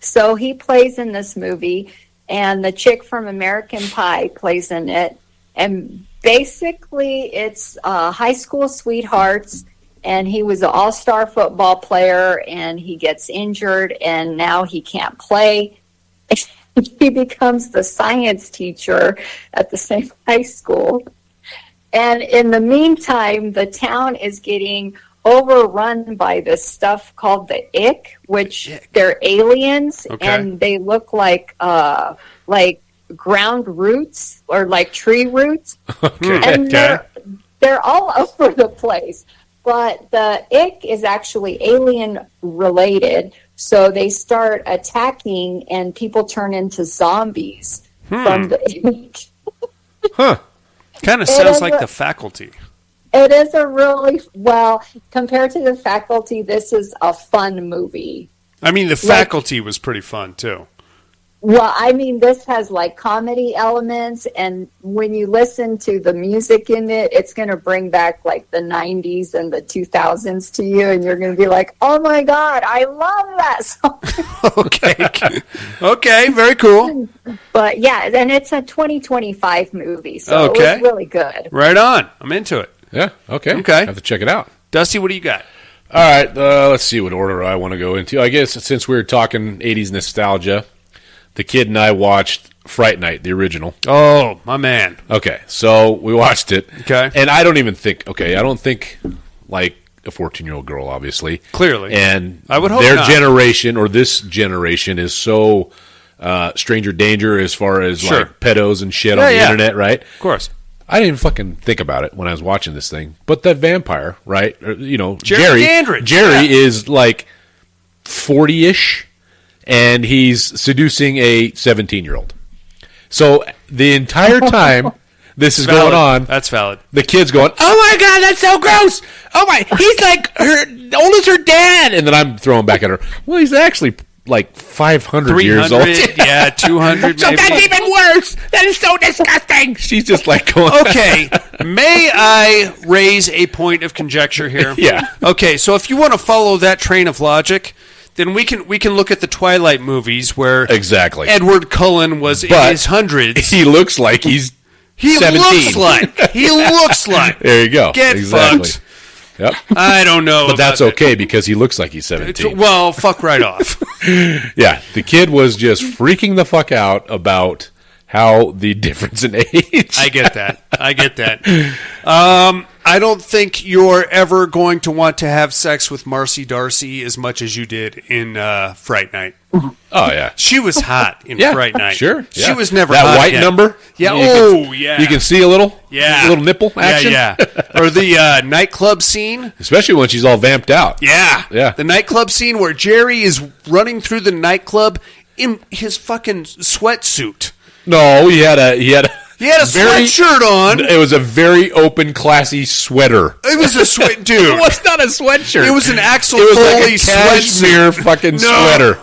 So he plays in this movie, and the chick from American Pie plays in it, and basically, it's high school sweethearts, and he was an all-star football player, and he gets injured, and now he can't play. He becomes the science teacher at the same high school. And in the meantime, the town is getting overrun by this stuff called the Ick, which they're aliens, and they look like ground roots or like tree roots. And they're all over the place. But the Ick is actually alien related, so they start attacking and people turn into zombies from the Ick. Kind of sounds like The Faculty. It is a really, compared to The Faculty, this is a fun movie. I mean, The Faculty was pretty fun, too. Well, I mean, this has comedy elements, and when you listen to the music in it, it's going to bring back the 90s and the 2000s to you, and you're going to be like, oh my God, I love that song. Okay, very cool. But yeah, and it's a 2025 movie, so it was really good. Right on. I'm into it. Yeah, okay. I have to check it out. Dusty, what do you got? All right, let's see what order I want to go into. I guess since we were talking 80s nostalgia, the kid and I watched Fright Night, the original. Oh, my man. Okay, so we watched it. Okay. And I don't think like a 14-year-old girl, obviously. Clearly. And I would hope their not. generation, or this generation, is so stranger danger as far as Sure. like pedos and shit on the internet, right? Of course. I didn't even fucking think about it when I was watching this thing. But that vampire, right? Jerry Dandridge, Jerry is like 40-ish, and he's seducing a 17-year-old. So the entire time this is Valid. going on, That's valid. the kid's going, "Oh my God, that's so gross! Oh my, he's like old as her dad." And then I'm throwing back at her, "Well, he's actually like 500 years old." 200 So maybe. that's even worse. That is so disgusting. She's just like going, Okay, may I raise a point of conjecture here? Yeah. Okay, so if you want to follow that train of logic, then we can look at the Twilight movies where Exactly. Edward Cullen was in But his hundreds. he looks like he's He 17. looks like. There you go. Get exactly. fucked. Yep. I don't know. But that's about okay because he looks like he's that. 17. Well, fuck right off. Yeah, the kid was just freaking the fuck out about how the difference in age. I get that. I don't think you're ever going to want to have sex with Marcy Darcy as much as you did in Fright Night. Oh yeah, She was hot in yeah, Fright Night. Sure, She yeah. was never that hot white again. number. Yeah. You can see a little, nipple action. Yeah. Or the nightclub scene. Especially when she's all vamped out. Yeah. Yeah. The nightclub scene where Jerry is running through the nightclub in his fucking sweatsuit. No, he had a He had a sweatshirt on. It was a very open, classy sweater. It was a sweat, dude. It was not a sweatshirt. It was an Axel It was Foley like a cashmere sweatsuit. fucking No. sweater.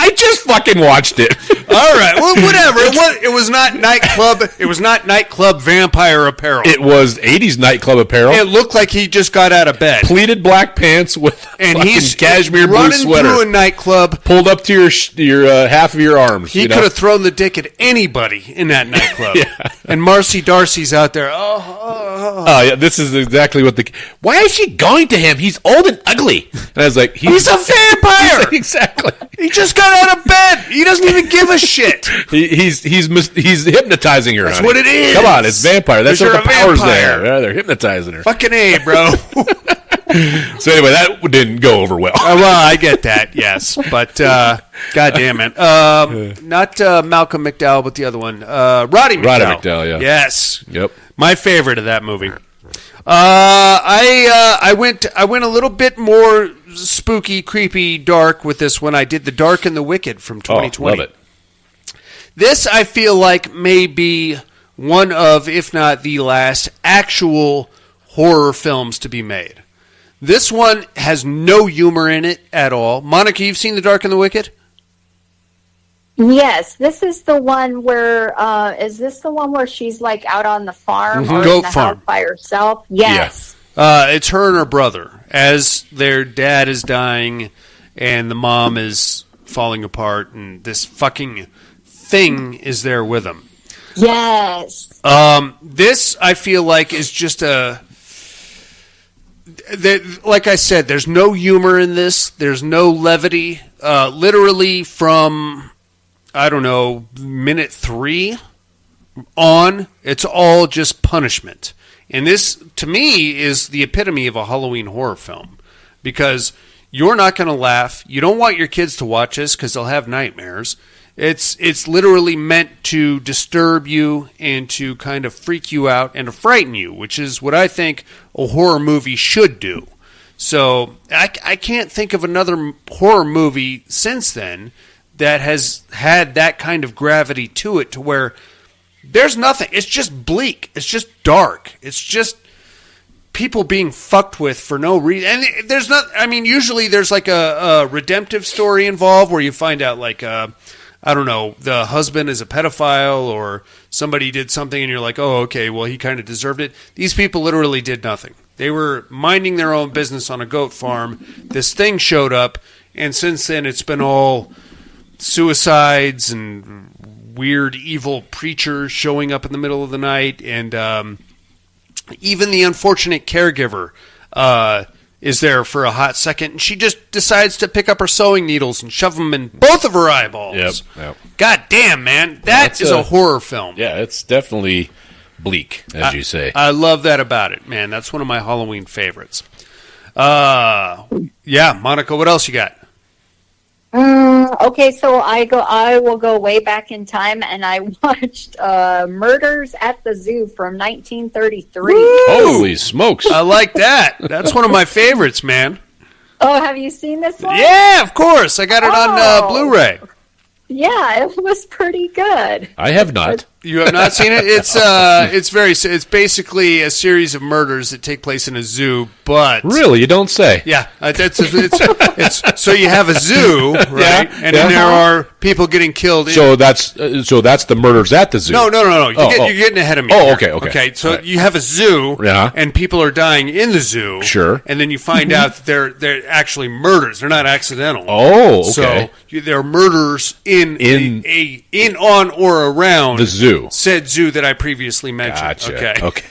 I just fucking watched it. All right, well, whatever. It was not nightclub. It was not nightclub vampire apparel. It was 80s nightclub apparel. It looked like he just got out of bed, Pleated black pants with and fucking he's cashmere blue running sweater through a nightclub. pulled up to your half of your arms. He you know? could have thrown the dick at anybody in that nightclub. Yeah. And Marcy Darcy's out there. Oh. Oh yeah, this is exactly what the. Why is she going to him? He's old and ugly. And I was like, He's a vampire. Exactly. He just got out of bed. He doesn't even give a shit. He's hypnotizing her. That's honey. what it is. Come on, it's vampire. That's Because what the you're a powers vampire. there. Yeah, they're hypnotizing her. Fucking A, bro. So anyway, that didn't go over well. Well, I get that, yes. But, God damn it. Not Malcolm McDowell, but the other one. Roddy McDowell. Roddy McDowell, yeah. Yes. Yep. My favorite of that movie. I went a little bit more spooky, creepy, dark with this one. I did The Dark and the Wicked from 2020. Love it. This, I feel like, may be one of, if not the last, actual horror films to be made. This one has no humor in it at all. Monica, you've seen The Dark and the Wicked? Yes, this is the one where is this the one where she's like out on the farm or Goat in the farm. house by herself? Yes. It's her and her brother as their dad is dying and the mom is falling apart and this fucking thing is there with them. Yes. This, I feel like, is just like I said, there's no humor in this. There's no levity. Literally from, I don't know, minute 3 on, it's all just punishment. And this, to me, is the epitome of a Halloween horror film. Because you're not going to laugh. You don't want your kids to watch this because they'll have nightmares. It's literally meant to disturb you and to kind of freak you out and to frighten you, which is what I think a horror movie should do. So I can't think of another horror movie since then that has had that kind of gravity to it, to where there's nothing. It's just bleak. It's just dark. It's just people being fucked with for no reason. And there's not. I mean, usually there's like a redemptive story involved where you find out like. I don't know, the husband is a pedophile or somebody did something and you're like, oh, okay, well, he kind of deserved it. These people literally did nothing. They were minding their own business on a goat farm. This thing showed up, and since then it's been all suicides and weird, evil preachers showing up in the middle of the night, and even the unfortunate caregiver is there for a hot second, and she just decides to pick up her sewing needles and shove them in both of her eyeballs. Yep. God damn, man. That's a horror film. Yeah, it's definitely bleak, as you say. I love that about it, man. That's one of my Halloween favorites. Yeah, Monica, what else you got? Okay, so I will go way back in time, and I watched Murders at the Zoo from 1933. Holy smokes. I like that. That's one of my favorites, man. Oh, have you seen this one? Yeah, of course. I got it on Blu-ray. Yeah, it was pretty good. I have not. You have not seen it? It's basically a series of murders that take place in a zoo, but Really? You don't say? yeah, it's so you have a zoo, right? Yeah, And then there are people getting killed. So that's the murders at the zoo. No. You're getting ahead of me. Oh, here. okay. Okay, so Right. you have a zoo, Yeah. and people are dying in the zoo. Sure. And then you find out that they're actually murders. They're not accidental. Oh, okay. So there are murders in on or around The zoo. said zoo that I previously mentioned. Gotcha. Okay.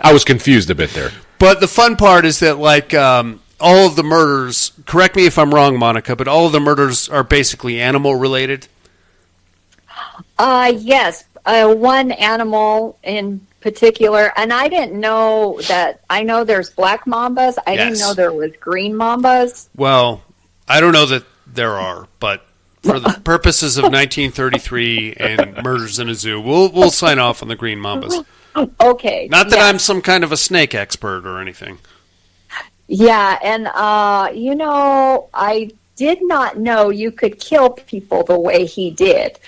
I was confused a bit there. But the fun part is that, like, all of the murders, correct me if I'm wrong, Monica, but all of the murders are basically animal related. Yes, one animal in particular, and I didn't know that. I know there's black mambas. I didn't know there was green mambas. Well, I don't know that there are, but for the purposes of 1933 and murders in a zoo, we'll sign off on the green mambas. Okay. Not that yes. I'm some kind of a snake expert or anything. Yeah, and I did not know you could kill people the way he did,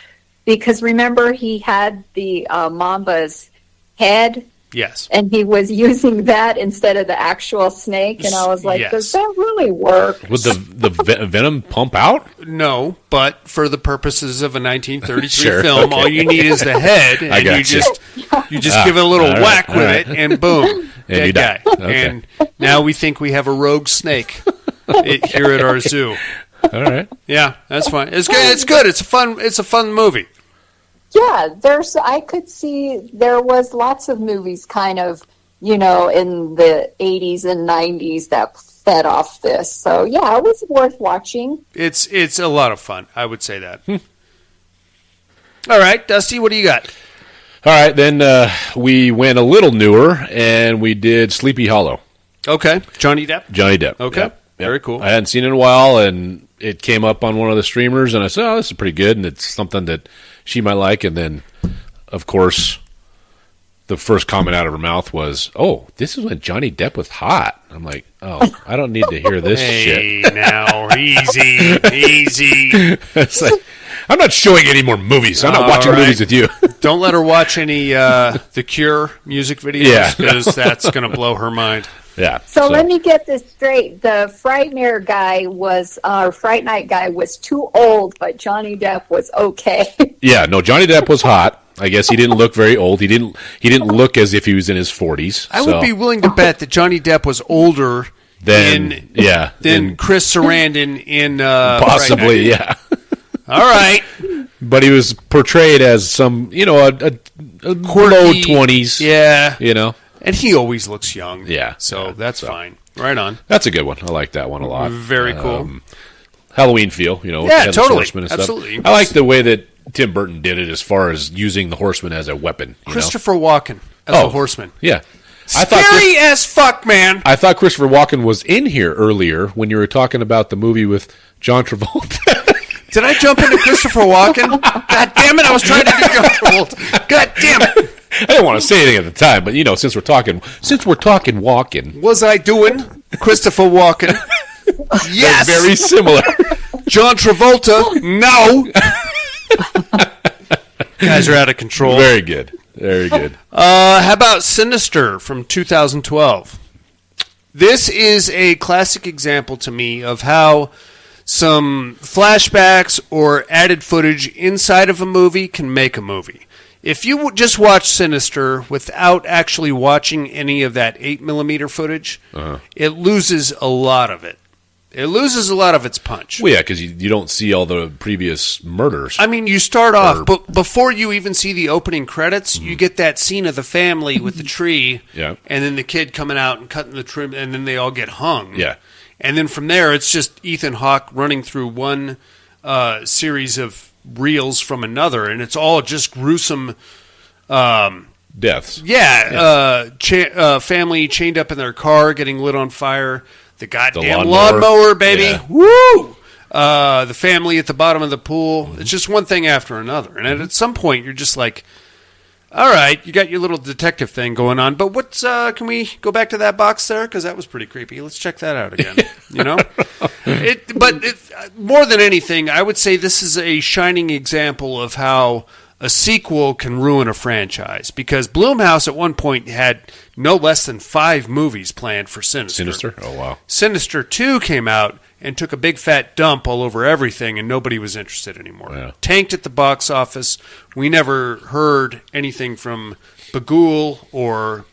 because remember he had the mamba's head. Yes. And he was using that instead of the actual snake, and I was like, Yes. does that really work? Would the venom pump out? No, but for the purposes of a 1933 Sure, film, okay. all you need is the head, and got you you. just give it a little all right, whack all with right. it, and boom, And dead you guy. die. Okay. And now we think we have a rogue snake here at our zoo. All right. Yeah, that's fine. It's good. It's good. It's a fun movie. Yeah, I could see there was lots of movies kind of, in the 80s and 90s that fed off this. So, yeah, it was worth watching. It's a lot of fun. I would say that. All right, Dusty, what do you got? All right, then we went a little newer, and we did Sleepy Hollow. Okay, Johnny Depp. Johnny Depp. Okay, Yep. very cool. I hadn't seen it in a while, and it came up on one of the streamers, and I said, oh, this is pretty good, and it's something that she might like. And then, of course, the first comment out of her mouth was, oh, this is when Johnny Depp was hot. I'm like, oh, I don't need to hear this shit. Hey, now, easy. It's like, I'm not showing any more movies. I'm not All watching right. movies with you. Don't let her watch any The Cure music videos, Yeah. because that's going to blow her mind. Yeah. So let me get this straight. The Frightmare guy Fright Night guy was too old, but Johnny Depp was okay. Yeah, no, Johnny Depp was hot. I guess he didn't look very old. He didn't look as if he was in his 40s. I would be willing to bet that Johnny Depp was older than Chris Sarandon in possibly, Fright Night. yeah. All right. But he was portrayed as some, a low 20s. Yeah. And he always looks young. Yeah. So Yeah. that's fine. Right on. That's a good one. I like that one a lot. Very cool. Halloween feel, Yeah, Headless totally. Horseman and stuff. Absolutely. I like the way that Tim Burton did it as far as using the horseman as a weapon. Christopher Walken as Oh. the horseman. Yeah. Scary as fuck, man. I thought Christopher Walken was in here earlier when you were talking about the movie with John Travolta. Did I jump into Christopher Walken? God damn it, I was trying to do John Travolta. God damn it. I didn't want to say anything at the time, but since we're talking Walken, Was I doing Christopher Walken? Yes. they're very similar. John Travolta? No. Guys are out of control. Very good. Very good. How about Sinister from 2012? This is a classic example to me of how some flashbacks or added footage inside of a movie can make a movie. If you just watch Sinister without actually watching any of that 8mm footage, it loses a lot of it. It loses a lot of its punch. Well, yeah, because you don't see all the previous murders. I mean, you start off, but before you even see the opening credits, you get that scene of the family with the tree, Yeah. and then the kid coming out and cutting the tree, and then they all get hung. Yeah. And then from there, it's just Ethan Hawke running through one series of reels from another, and it's all just gruesome Deaths. family chained up in their car, getting lit on fire. The goddamn lawnmower. lawnmower, baby. Yeah. Woo! The family at the bottom of the pool. It's just one thing after another. And at some point, you're just like, all right, you got your little detective thing going on, but what's, can we go back to that box there? Because that was pretty creepy. Let's check that out again, you know? More than anything, I would say this is a shining example of how a sequel can ruin a franchise, because Blumhouse at one point had no less than 5 movies planned for Sinister. Oh, wow. Sinister 2 came out and took a big fat dump all over everything, and nobody was interested anymore. Yeah. Tanked at the box office. We never heard anything from Bagul or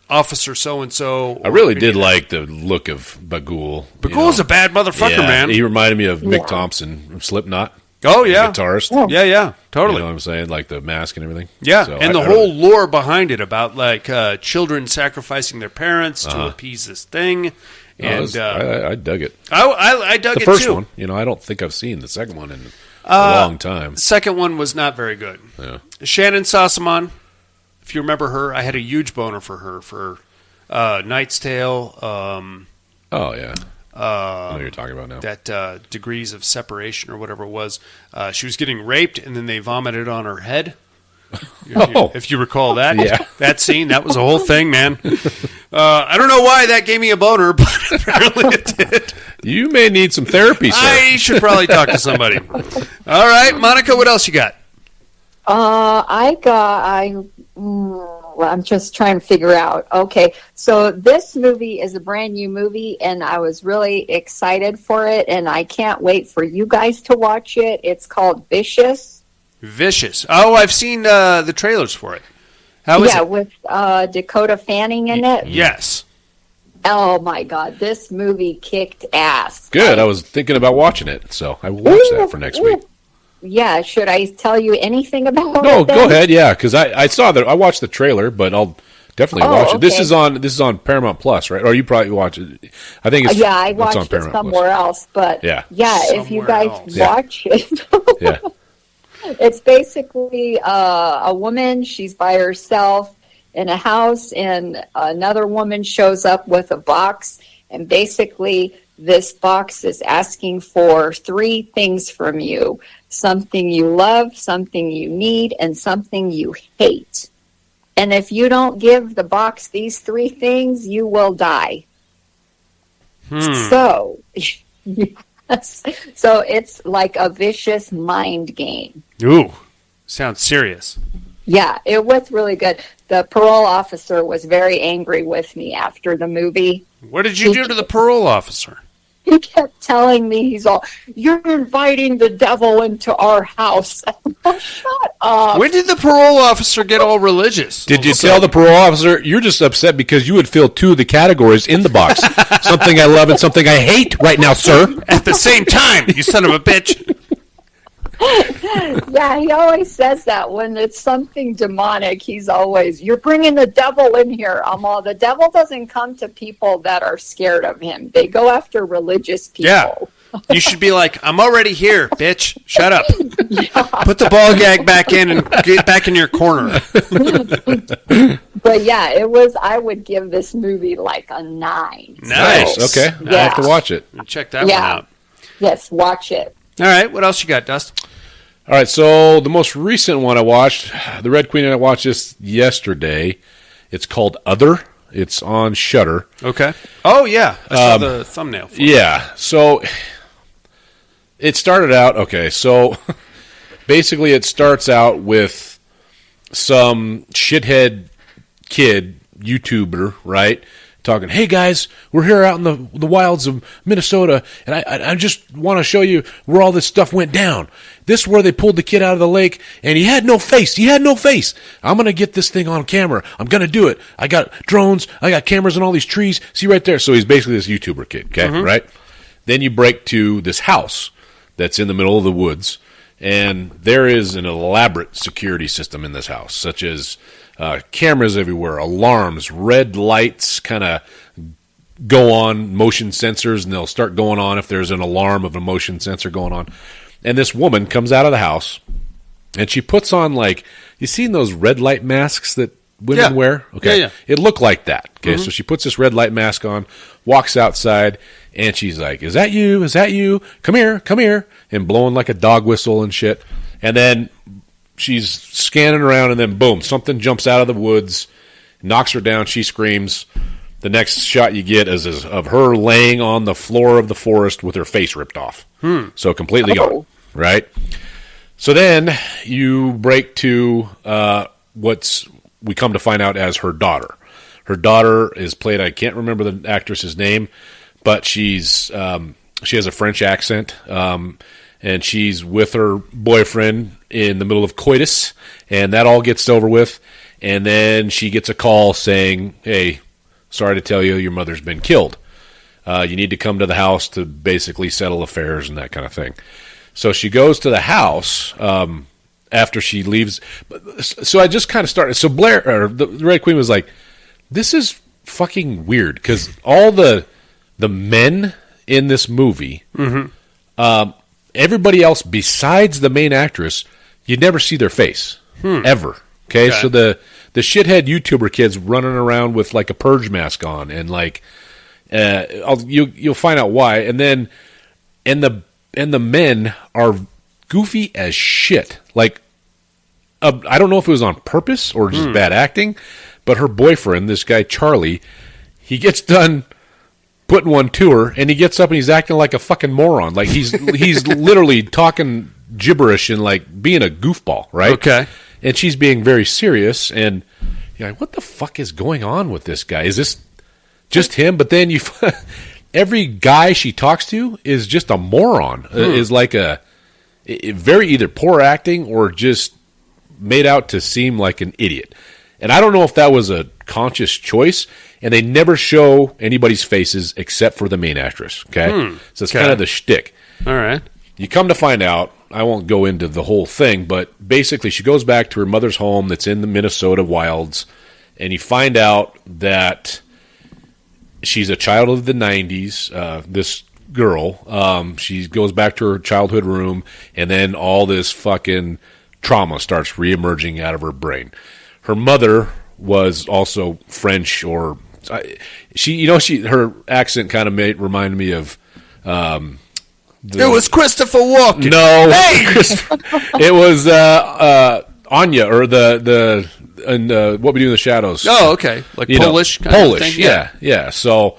Officer So-and-so. I really did like the look of Bagul. Bagul's a bad motherfucker, man. He reminded me of Mick Thompson from Slipknot. Oh, yeah. The guitarist. Yeah, totally. You know what I'm saying? Like the mask and everything. Yeah, So and the whole lore behind it about like children sacrificing their parents to appease this thing. And I dug it. I dug The it first too. one, I don't think I've seen the second one in a long time. The second one was not very good. Yeah. Shannon Sossamon, if you remember her, I had a huge boner for her for Knight's Tale. Oh, yeah. I know what you're talking about now. That Degrees of Separation or whatever it was. She was getting raped, and then they vomited on her head. If you recall that. Yeah. That scene, that was a whole thing, man. I don't know why that gave me a boner, but apparently it did. You may need some therapy, sir. I should probably talk to somebody. All right, Monica, what else you got? I'm just trying to figure out. Okay, so this movie is a brand new movie, and I was really excited for it, and I can't wait for you guys to watch it. It's called Vicious. Vicious. Oh, I've seen the trailers for it. How is it? With Dakota Fanning in it. Yes. Oh my God, this movie kicked ass. Good. I was thinking about watching it, so I will watch that for next week. Yeah, should I tell you anything about it? No, then? go ahead. Yeah, because I saw that. I watched the trailer, but I'll definitely watch it. Okay. This is on Paramount Plus, right? Or you probably watch it. I think it's I watched on it Paramount somewhere else, but if you guys watch it, Yeah. it's basically a woman. She's by herself in a house, and another woman shows up with a box, and basically this box is asking for 3 things from you: something you love, something you need, and something you hate. And if you don't give the box these 3 things, you will die. So, so it's like a vicious mind game. Ooh, sounds serious. Yeah, it was really good. The parole officer was very angry with me after the movie. What did you do to the parole officer? He kept telling me, you're inviting the devil into our house. Shut up. When did the parole officer get all religious? Did you tell the parole officer, you're just upset because you would fill 2 of the categories in the box? Something I love and something I hate right now, sir. At the same time, you son of a bitch. Yeah, he always says that when it's something demonic. He's always, you're bringing the devil in here. The devil doesn't come to people that are scared of him. They go after religious people. Yeah. You should be like, I'm already here, bitch. Shut up. Put the ball gag back in and get back in your corner. But yeah, I would give this movie like a 9. Nice. Okay. I have to watch it. Check that one out. Yes, watch it. All right. What else you got, Dust? All right, so the most recent one I watched, The Red Queen, and I watched this yesterday. It's called Other. It's on Shudder. Okay. Oh, yeah. I saw the thumbnail for it. Yeah, so it started out, so basically it starts out with some shithead kid, YouTuber, right? Talking, hey guys, we're here out in the wilds of Minnesota, and I just want to show you where all this stuff went down. This is where they pulled the kid out of the lake, and he had no face. I'm going to get this thing on camera. I'm going to do it. I got drones. I got cameras in all these trees. See right there. So he's basically this YouTuber kid, okay, right? Then you break to this house that's in the middle of the woods, and there is an elaborate security system in this house, such as cameras everywhere, alarms, red lights kind of go on, motion sensors, and they'll start going on if there's an alarm of a motion sensor going on. And this woman comes out of the house, and she puts on, like, you seen those red light masks that women wear? Okay. Yeah. It looked like that. Okay, so she puts this red light mask on, walks outside, and she's like, is that you? Is that you? Come here, and blowing like a dog whistle and shit. And then she's scanning around, and then boom, something jumps out of the woods, knocks her down, she screams. The next shot you get is of her laying on the floor of the forest with her face ripped off. So completely gone, right? So then you break to we come to find out as her daughter. Her daughter is played, I can't remember the actress's name, but she has a French accent, and she's with her boyfriend in the middle of coitus, and that all gets over with, and then she gets a call saying, hey, sorry to tell you, your mother's been killed. You need to come to the house to basically settle affairs and that kind of thing. So she goes to the house after she leaves. So I just kind of started. So Blair, or the Red Queen, was like, this is fucking weird, because all the men in this movie, everybody else besides the main actress, you never see their face, ever. Okay, so the shithead YouTuber kids running around with like a purge mask on, and like you'll find out why. And then the men are goofy as shit. Like I don't know if it was on purpose or just bad acting, but her boyfriend, this guy Charlie, he gets done putting one to her, and he gets up and he's acting like a fucking moron. Like he's literally talking gibberish and like being a goofball, right? Okay. And she's being very serious, and you're like, what the fuck is going on with this guy? Is this just him? But then every guy she talks to is just a moron, is like a very either poor acting or just made out to seem like an idiot. And I don't know if that was a conscious choice, and they never show anybody's faces except for the main actress, okay? So it's kind of the shtick. All right. You come to find out, I won't go into the whole thing, but basically she goes back to her mother's home that's in the Minnesota wilds, and you find out that she's a child of the 90s, this girl. She goes back to her childhood room, and then all this fucking trauma starts reemerging out of her brain. Her mother was also French, or her accent kind of reminded me of it was Christopher Walken. No, hey! It was Anya, or the What We Do in the Shadows. Oh, okay, like Polish kind Polish, of thing. Yeah. So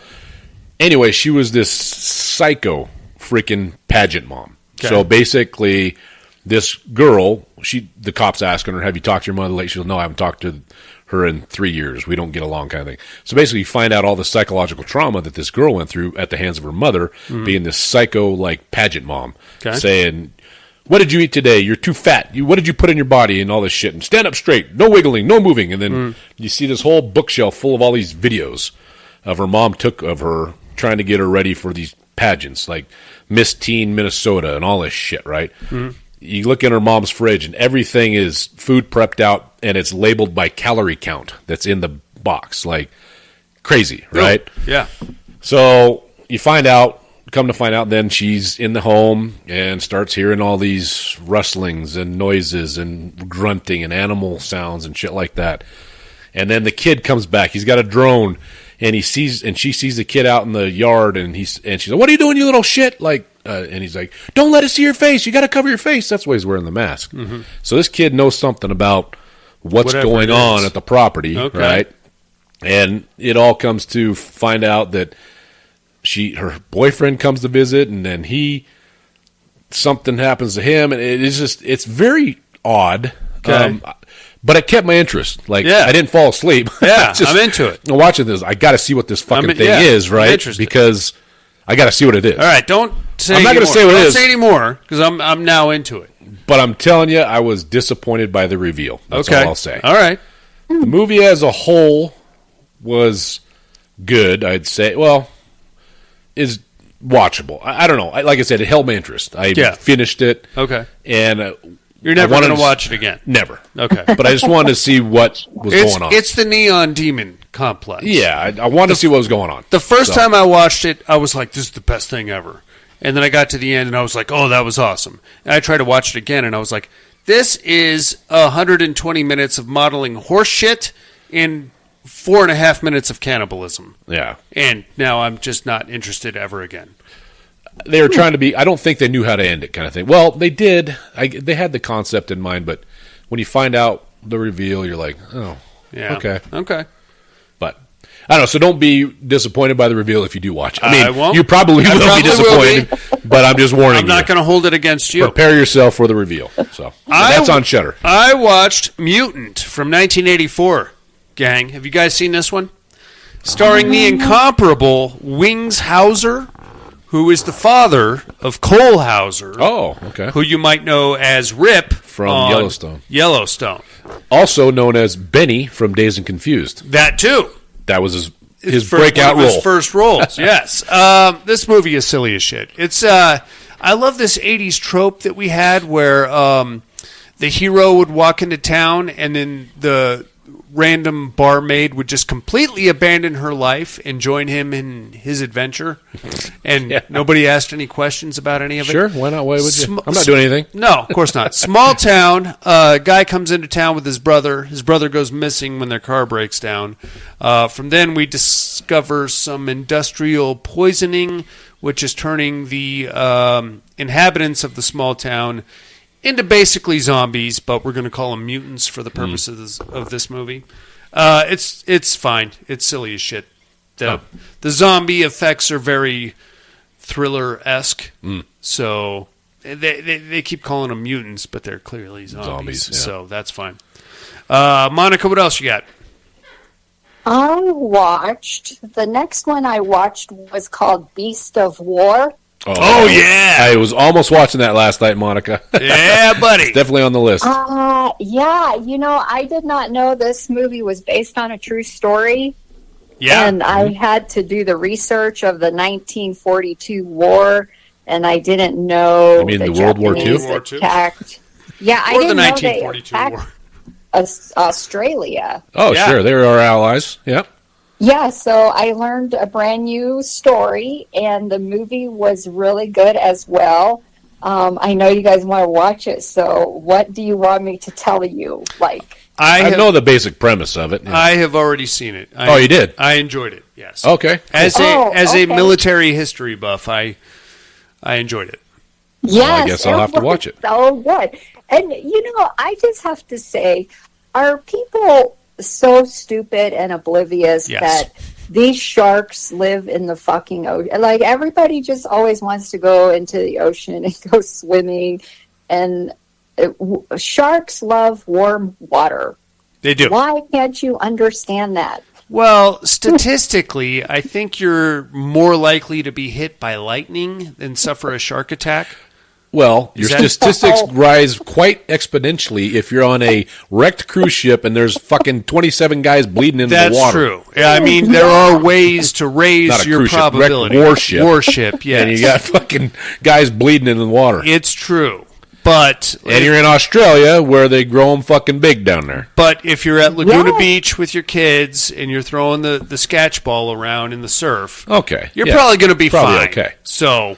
anyway, she was this psycho freaking pageant mom. Okay. So basically, this girl, the cops asking her, "Have you talked to your mother lately?" She goes, "No, I haven't talked to her in 3 years. We don't get along," kind of thing. So basically, you find out all the psychological trauma that this girl went through at the hands of her mother, being this psycho like pageant mom, saying, "What did you eat today? You're too fat. What did you put in your body?" and all this shit. And stand up straight, no wiggling, no moving. And then you see this whole bookshelf full of all these videos of her mom took of her trying to get her ready for these pageants, like Miss Teen Minnesota and all this shit, right? You look in her mom's fridge, and everything is food prepped out, and it's labeled by calorie count that's in the box. Like, crazy, right? Yeah. So you come to find out, then she's in the home and starts hearing all these rustlings and noises and grunting and animal sounds and shit like that. And then the kid comes back. He's got a drone, and she sees the kid out in the yard, and she's like, "What are you doing, you little shit?" Like, and he's like, "Don't let us see your face. You got to cover your face." That's why he's wearing the mask. So this kid knows something about what's going on at the property, right? And it all comes to find out that her boyfriend comes to visit, and then something happens to him, and it's very odd. But it kept my interest. Like, I didn't fall asleep. Yeah, I'm into it. Watching this, I got to see what this fucking thing is, right? Because I got to see what it is. All right, don't say. I'm not going to say what it is. Don't say anymore, because I'm now into it. But I'm telling you, I was disappointed by the reveal. That's all I'll say. All right. The movie as a whole was good, I'd say. Well, watchable. I don't know. Like I said, it held my interest. I finished it. Okay. And you're never going to watch it again? Never. Okay. But I just wanted to see what was going on. It's the Neon Demon complex. Yeah, I wanted to see what was going on. The first time I watched it, I was like, this is the best thing ever. And then I got to the end, and I was like, oh, that was awesome. And I tried to watch it again, and I was like, this is 120 minutes of modeling horse shit in 4.5 minutes of cannibalism. Yeah. And now I'm just not interested ever again. They were trying to be, I don't think they knew how to end it kind of thing. Well, they did. They had the concept in mind, but when you find out the reveal, you're like, oh, yeah. Okay. But, I don't know, so don't be disappointed by the reveal if you do watch it. I mean, I won't. You probably will be disappointed, but I'm just warning you. I'm not going to hold it against you. Prepare yourself for the reveal. So that's on Shudder. I watched Mutant from 1984, gang. Have you guys seen this one? Starring the incomparable Wings Hauser, who is the father of Cole Hauser. Oh, okay. Who you might know as Rip from Yellowstone. Yellowstone. Also known as Benny from Dazed and Confused. That too. That was his breakout role. His first roles, yes. This movie is silly as shit. It's I love this 80s trope that we had where the hero would walk into town and then the random barmaid would just completely abandon her life and join him in his adventure, and nobody asked any questions about any of it. Sure, why not? Why would you? I'm not doing anything. No, of course not. Small town, guy comes into town with his brother. His brother goes missing when their car breaks down. From then we discover some industrial poisoning, which is turning the inhabitants of the small town into basically zombies, but we're going to call them mutants for the purposes of this movie. It's fine. It's silly as shit. The zombie effects are very Thriller-esque, so they keep calling them mutants, but they're clearly zombies. So that's fine. Monica, what else you got? The next one I watched was called Beast of War. Oh, yeah. I was almost watching that last night, Monica. Yeah, buddy. It's definitely on the list. Yeah, I did not know this movie was based on a true story. Yeah. And I had to do the research of the 1942 war, and I didn't know you mean the World War II? Attacked. Yeah, I didn't know they attacked Australia. Oh, sure. They were our allies. Yep. Yeah, so I learned a brand new story, and the movie was really good as well. I know you guys want to watch it, so what do you want me to tell you? I know the basic premise of it. Yeah. I have already seen it. You did? I enjoyed it, yes. Okay. As a military history buff, I enjoyed it. Yes. Well, I guess I'll have to watch it. Oh, good. And, I just have to say, are people so stupid and oblivious that these sharks live in the fucking ocean? Everybody just always wants to go into the ocean and go swimming, and sharks love warm water. They do. Why can't you understand that? Well, statistically, I think you're more likely to be hit by lightning than suffer a shark attack. Well, your statistics rise quite exponentially if you're on a wrecked cruise ship and there's fucking 27 guys bleeding into the water. That's true. Yeah, I mean, there are ways to raise your probability. Warship. Warship, yes. And you got fucking guys bleeding in the water. It's true. But and you're in Australia where they grow them fucking big down there. But if you're at Laguna Beach with your kids and you're throwing the sketch ball around in the surf, you're probably going to be fine. Okay. So...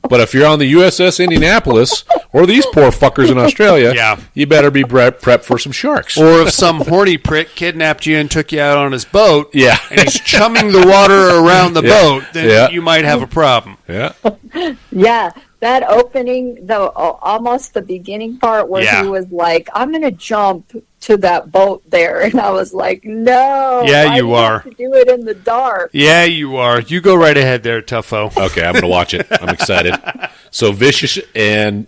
But if you're on the USS Indianapolis or these poor fuckers in Australia, you better be prepped for some sharks. Or if some horny prick kidnapped you and took you out on his boat, and he's chumming the water around the boat, then you might have a problem. Yeah, that opening, almost the beginning part where he was like, I'm going to jump to that boat there. And I was like, no. Yeah, you are. Have to do it in the dark. Yeah, you are. You go right ahead there, tougho. Okay, I'm going to watch it. I'm excited. So Vicious and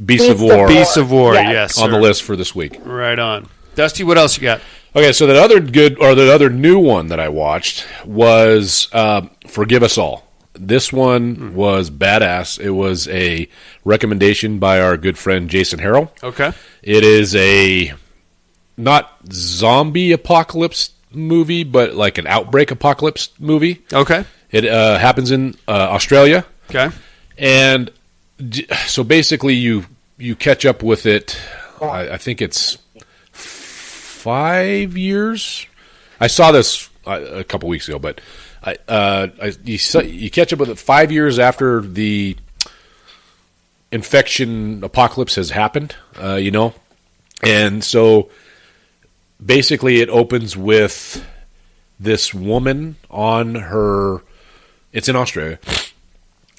Beasts of War. Beasts of War, yes. On the list for this week. Right on. Dusty, what else you got? Okay, so the other new one that I watched was Forgive Us All. This one was badass. It was a recommendation by our good friend Jason Harrell. Okay. It is a not zombie apocalypse movie, but like an outbreak apocalypse movie. Okay. It happens in Australia. Okay. And so basically you catch up with it, I think it's 5 years. I saw this a couple weeks ago, but you catch up with it 5 years after the infection apocalypse has happened, And so basically it opens with this woman on her, it's in Australia,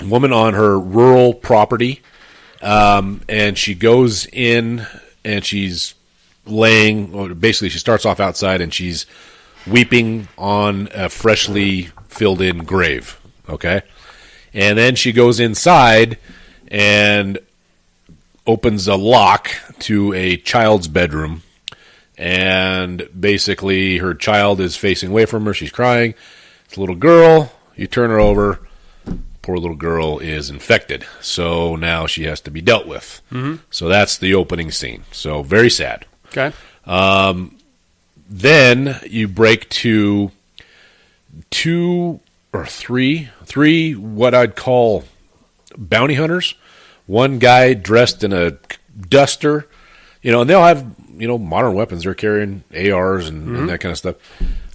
woman on her rural property, and she goes in and she's basically she starts off outside and she's weeping on a freshly filled in grave, okay? And then she goes inside and opens a lock to a child's bedroom, and basically her child is facing away from her, she's crying, it's a little girl, you turn her over, poor little girl is infected, so now she has to be dealt with. Mm-hmm. So that's the opening scene. So very sad. Okay. Then you break to three what I'd call bounty hunters. One guy dressed in a duster, and they'll have, modern weapons. They're carrying ARs and that kind of stuff.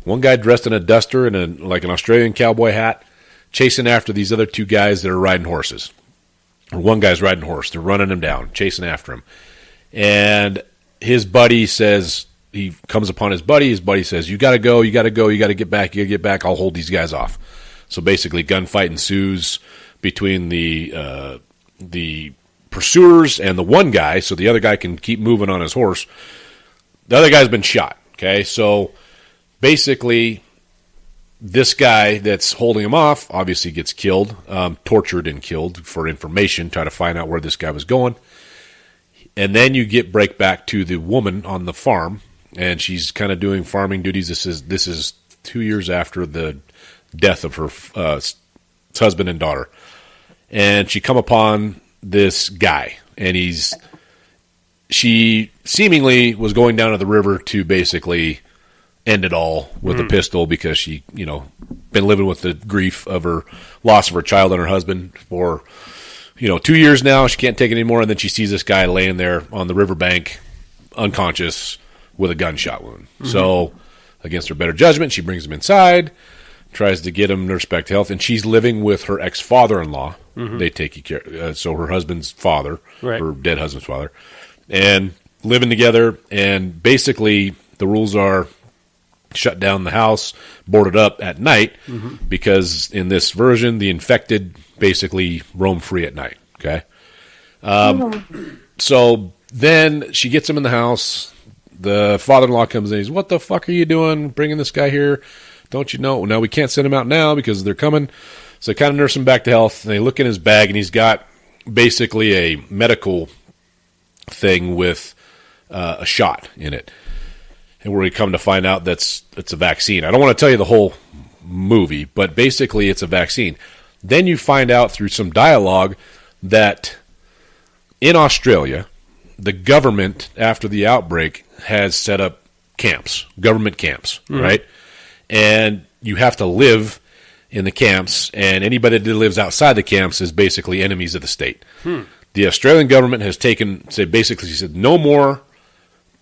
One guy dressed in a duster and like an Australian cowboy hat, chasing after these other two guys that are riding horses. Or one guy's riding a horse. They're running him down, chasing after him. And his buddy says, he comes upon his buddy. His buddy says, you got to go, you got to get back, I'll hold these guys off. So basically gunfight ensues between the pursuers and the one guy, so the other guy can keep moving on his horse. The other guy's been shot, okay? So basically, this guy that's holding him off obviously gets killed, tortured and killed for information, try to find out where this guy was going. And then you break back to the woman on the farm, and she's kind of doing farming duties. This is 2 years after the death of her husband and daughter. And she come upon this guy, and she seemingly was going down to the river to basically end it all with a pistol, because she, been living with the grief of her loss of her child and her husband for, 2 years now. She can't take it anymore. And then she sees this guy laying there on the riverbank, unconscious with a gunshot wound. Mm-hmm. So against her better judgment, she brings him inside, tries to get him nursed back to health. And she's living with her ex-father-in-law. Mm-hmm. They take care, so her husband's father, right, her dead husband's father, and living together. And basically the rules are shut down the house, boarded up at night, because in this version, the infected basically roam free at night. Okay. So then she gets him in the house. The father-in-law comes in. He's, what the fuck are you doing bringing this guy here? Don't you know? Now we can't send him out now because they're coming. So they kind of nurse him back to health. And they look in his bag, and he's got basically a medical thing with a shot in it. And where we come to find out it's a vaccine. I don't want to tell you the whole movie, but basically it's a vaccine. Then you find out through some dialogue that in Australia, the government, after the outbreak, has set up camps, government camps, right? And you have to live in the camps, and anybody that lives outside the camps is basically enemies of the state. The Australian government has basically said, no more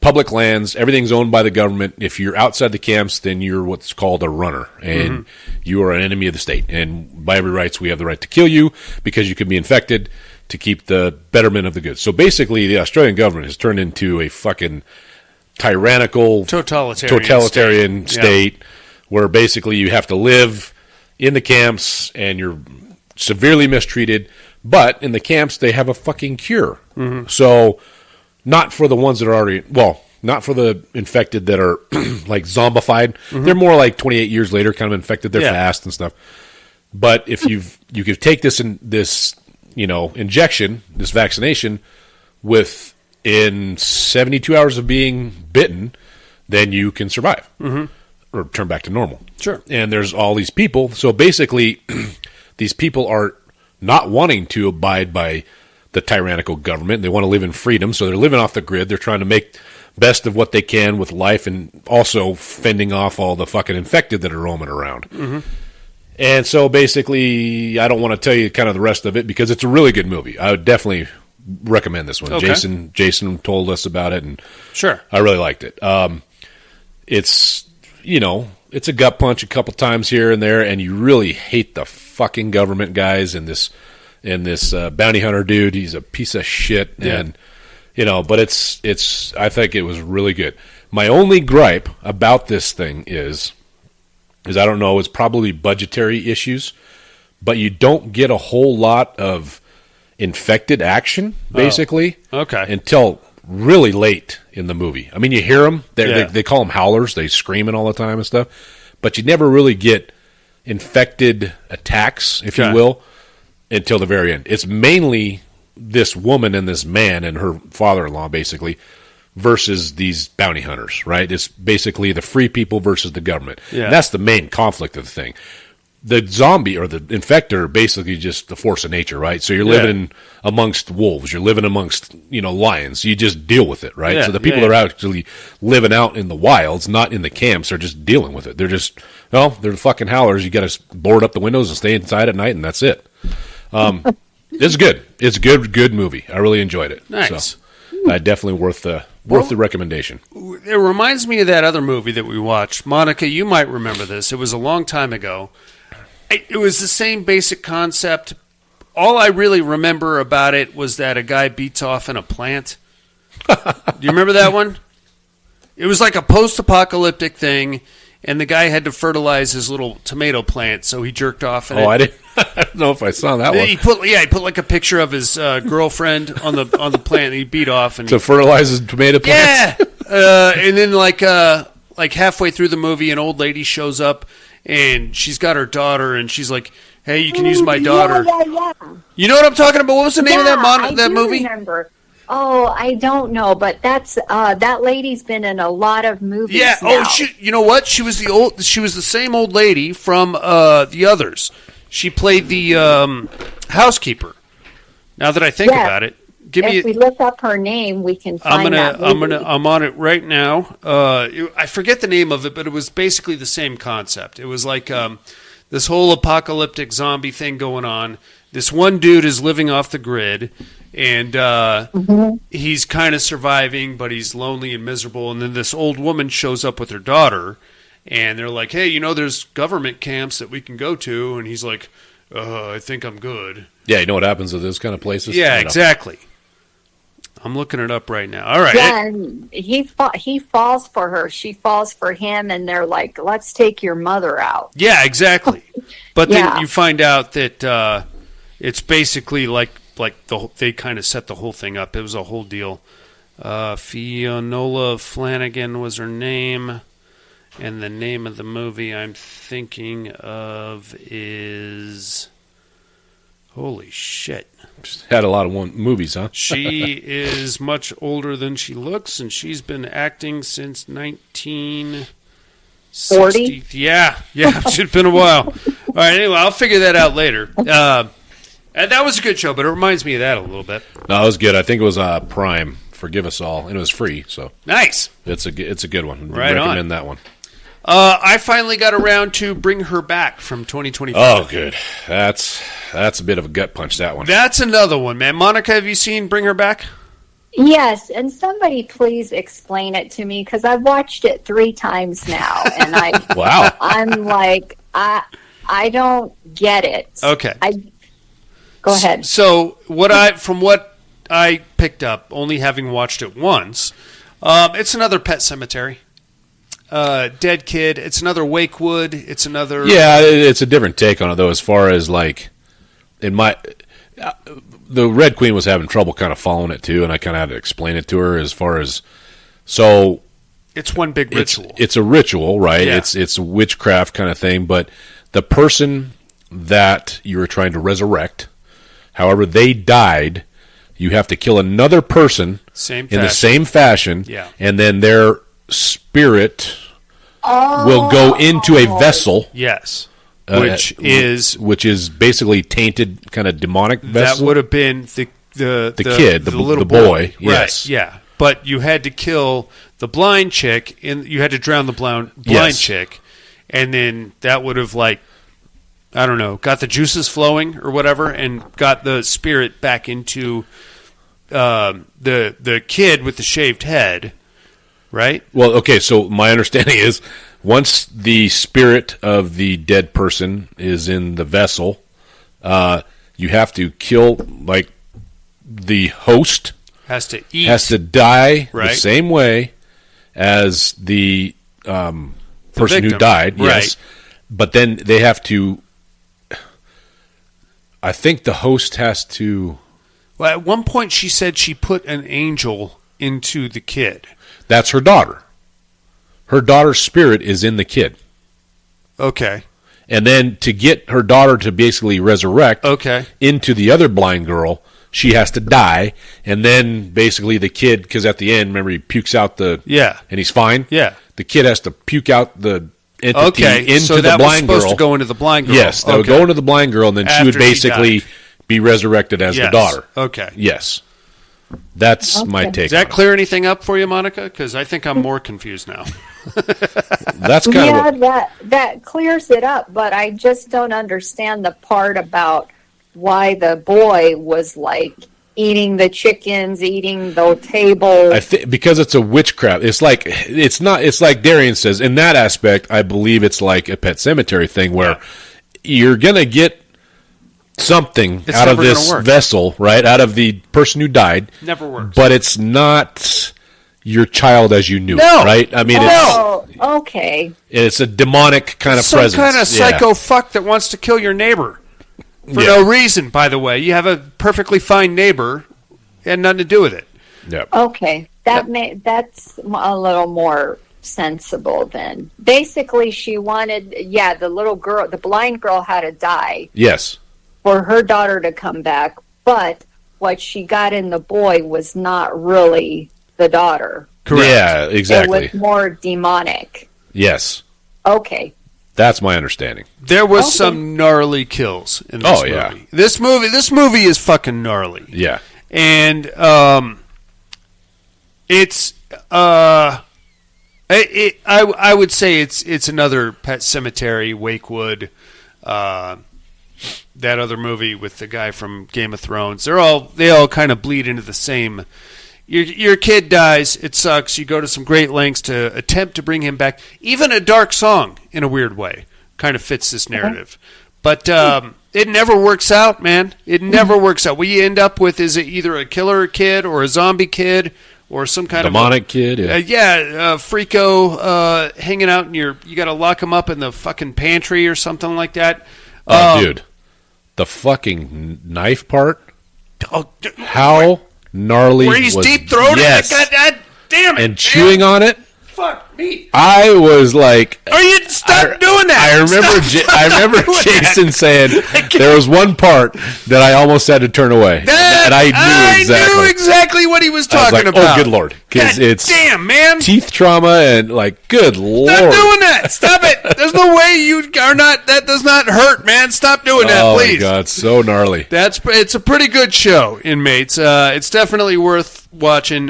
public lands, everything's owned by the government. If you're outside the camps, then you're what's called a runner, and you are an enemy of the state. And by every rights, we have the right to kill you because you could be infected to keep the betterment of the good. So basically, the Australian government has turned into a fucking tyrannical, totalitarian state where basically you have to live in the camps and you're severely mistreated. But in the camps, they have a fucking cure. So not for the ones that are already, not for the infected that are like zombified. They're more like 28 years later, kind of infected. They're fast and stuff. But if you could take this injection, this vaccination, within 72 hours of being bitten, then you can survive or turn back to normal. Sure. And there's all these people. So basically, these people are not wanting to abide by the tyrannical government. They want to live in freedom, so they're living off the grid. They're trying to make best of what they can with life, and also fending off all the fucking infected that are roaming around. And so basically, I don't want to tell you kind of the rest of it because it's a really good movie. I would definitely recommend this one. Okay. Jason told us about it, and Sure. I really liked it. It's it's a gut punch a couple times here and there, and you really hate the fucking government guys and this bounty hunter dude. He's a piece of shit, and but it's. I think it was really good. My only gripe about this thing is I don't know. It's probably budgetary issues, but you don't get a whole lot of infected action basically. Okay. Until really late in the movie. I mean, you hear them. They call them howlers. They screaming all the time and stuff, but you never really get infected attacks, if you will, until the very end. It's mainly this woman and this man and her father-in-law, basically, versus these bounty hunters, right? It's basically the free people versus the government. Yeah. And that's the main conflict of the thing. The zombie or the infector are basically just the force of nature, right? So you're living amongst wolves. You're living amongst, lions. You just deal with it, right? Yeah, so the people that are actually living out in the wilds, not in the camps, are just dealing with it. They're just, they're the fucking howlers. You got to board up the windows and stay inside at night, and that's it. It's good. It's a good movie. I really enjoyed it. Nice. So, definitely worth the recommendation. It reminds me of that other movie that we watched. Monica, you might remember this. It was a long time ago. It was the same basic concept. All I really remember about it was that a guy beats off in a plant. Do you remember that one? It was like a post-apocalyptic thing, and the guy had to fertilize his little tomato plant, so he jerked off in it. I don't know if I saw that one. He put like a picture of his girlfriend on the plant, and he beat off and to fertilize his tomato plants. Yeah, and then like halfway through the movie, an old lady shows up, and she's got her daughter, and she's like, "Hey, you can use my daughter." Yeah. You know what I'm talking about? What was the name of that movie? Remember. Oh, I don't know, but that's that lady's been in a lot of movies. Yeah. now. You know what? She was the same old lady from The Others. She played the housekeeper. Now that I think about it, if we look up her name, we can find that movie. I'm on it right now. I forget the name of it, but it was basically the same concept. It was like this whole apocalyptic zombie thing going on. This one dude is living off the grid, and he's kind of surviving, but he's lonely and miserable. And then this old woman shows up with her daughter, and they're like, "Hey, there's government camps that we can go to." And he's like, "I think I'm good." Yeah, you know what happens to those kind of places? Yeah, exactly. I'm looking it up right now. All right. Yeah, and he falls for her. She falls for him, and they're like, "Let's take your mother out." Yeah, exactly. But then you find out that it's basically like they kind of set the whole thing up. It was a whole deal. Fionola Flanagan was her name, and the name of the movie I'm thinking of is holy shit. Had a lot of movies, huh? She is much older than she looks, and she's been acting since 1940. Yeah, it's been a while. All right, anyway, I'll figure that out later. And that was a good show, but it reminds me of that a little bit. No, it was good. I think it was Prime. Forgive us all, and it was free. So nice. It's a good one. Right recommend on. That one. I finally got around to Bring Her Back from 2025. Oh, good. That's a bit of a gut punch, that one. That's another one, man. Monica, have you seen Bring Her Back? Yes, and somebody please explain it to me because I've watched it 3 times now, and wow. I'm like I don't get it. Okay. Go ahead. So from what I picked up, only having watched it once, it's another Pet Cemetery. Dead kid. It's another Wakewood. It's another. Yeah, it's a different take on it though. As far as like, the Red Queen was having trouble kind of following it too, and I kind of had to explain it to her as far as so. It's one big ritual. It's a ritual, right? Yeah. It's a witchcraft kind of thing, but the person that you were trying to resurrect, however they died, you have to kill another person in the same fashion, and then their spirit will go into a vessel. Yes. Which is basically tainted, kind of demonic vessel. That would have been the kid, the little boy. Yes. Right, yeah. But you had to kill the blind chick, and you had to drown the blind chick, and then that would have I don't know, got the juices flowing or whatever, and got the spirit back into the kid with the shaved head, right? Well, okay, so my understanding is once the spirit of the dead person is in the vessel, you have to kill, like, the host Has to eat. has to die Right. the same way as the person who victim. died, Right. yes. But then they have to, I think the host has to, Well, at one point she said she put an angel into the kid. that's her daughter. Her daughter's spirit is in the kid. Okay. And then to get her daughter to basically resurrect Okay. into the other blind girl, she has to die. And then basically the kid, because at the end, remember, he pukes out the... Yeah. And he's fine? Yeah. The kid has to puke out the entity Okay. into So the that was blind supposed girl. to go into the blind girl. Yes, that would Okay. go into the blind girl, and then she would After she basically died. be resurrected as the Yes. daughter. Okay. Yes. That's my Okay. take. Does that on it. clear anything up for you, Monica? Because I think I'm more confused now. That's kind of what, that clears it up, but I just don't understand the part about why the boy was like eating the chickens, eating the table. because it's a witchcraft. It's like Darian says, in that aspect, I believe it's like a Pet Cemetery thing where you're going to get something It's out of never gonna this work. vessel, right? Out of the person who died. Never works. But it's not your child as you knew No. it, right? I mean, oh, okay. it's a demonic kind of Some presence. kind of Yeah. psycho fuck that wants to kill your neighbor for Yeah. no reason. By the way, you have a perfectly fine neighbor, had nothing to do with it. Yep. Okay, that's a little more sensible then. Basically, she wanted, the little girl, the blind girl had to die Yes. for her daughter to come back, but what she got in the boy was not really the daughter. Correct. Yeah, exactly. It was more demonic. Yes. Okay. That's my understanding. There was Okay. some gnarly kills in this Oh, movie. yeah. This movie is fucking gnarly. Yeah. And it's I would say it's another Pet Cemetery, Wakewood, that other movie with the guy from Game of Thrones. They all kind of bleed into the same. Your kid dies, it sucks. You go to some great lengths to attempt to bring him back. Even a dark song, in a weird way, kind of fits this narrative. But it never works out, man. It never works out. What you end up with is either a killer kid or a zombie kid or some kind Demonic kid. Yeah. freako hanging out in you got to lock him up in the fucking pantry or something like that. Oh, dude. The fucking knife part. How gnarly where he's was deep throating yes. it. God damn it. And chewing on it. Fuck me. I was like, Or you stop doing that. I remember doing Jason saying there was one part that I almost had to turn away, and I knew exactly. what he was I was talking like, about. oh, good lord, because God it's damn, man. teeth trauma and like, good lord. Stop doing that. Stop it. There's no way you are not. That does not hurt, man. Stop doing that, Oh please. my god, so gnarly. It's a pretty good show, Inmates. It's definitely worth watching.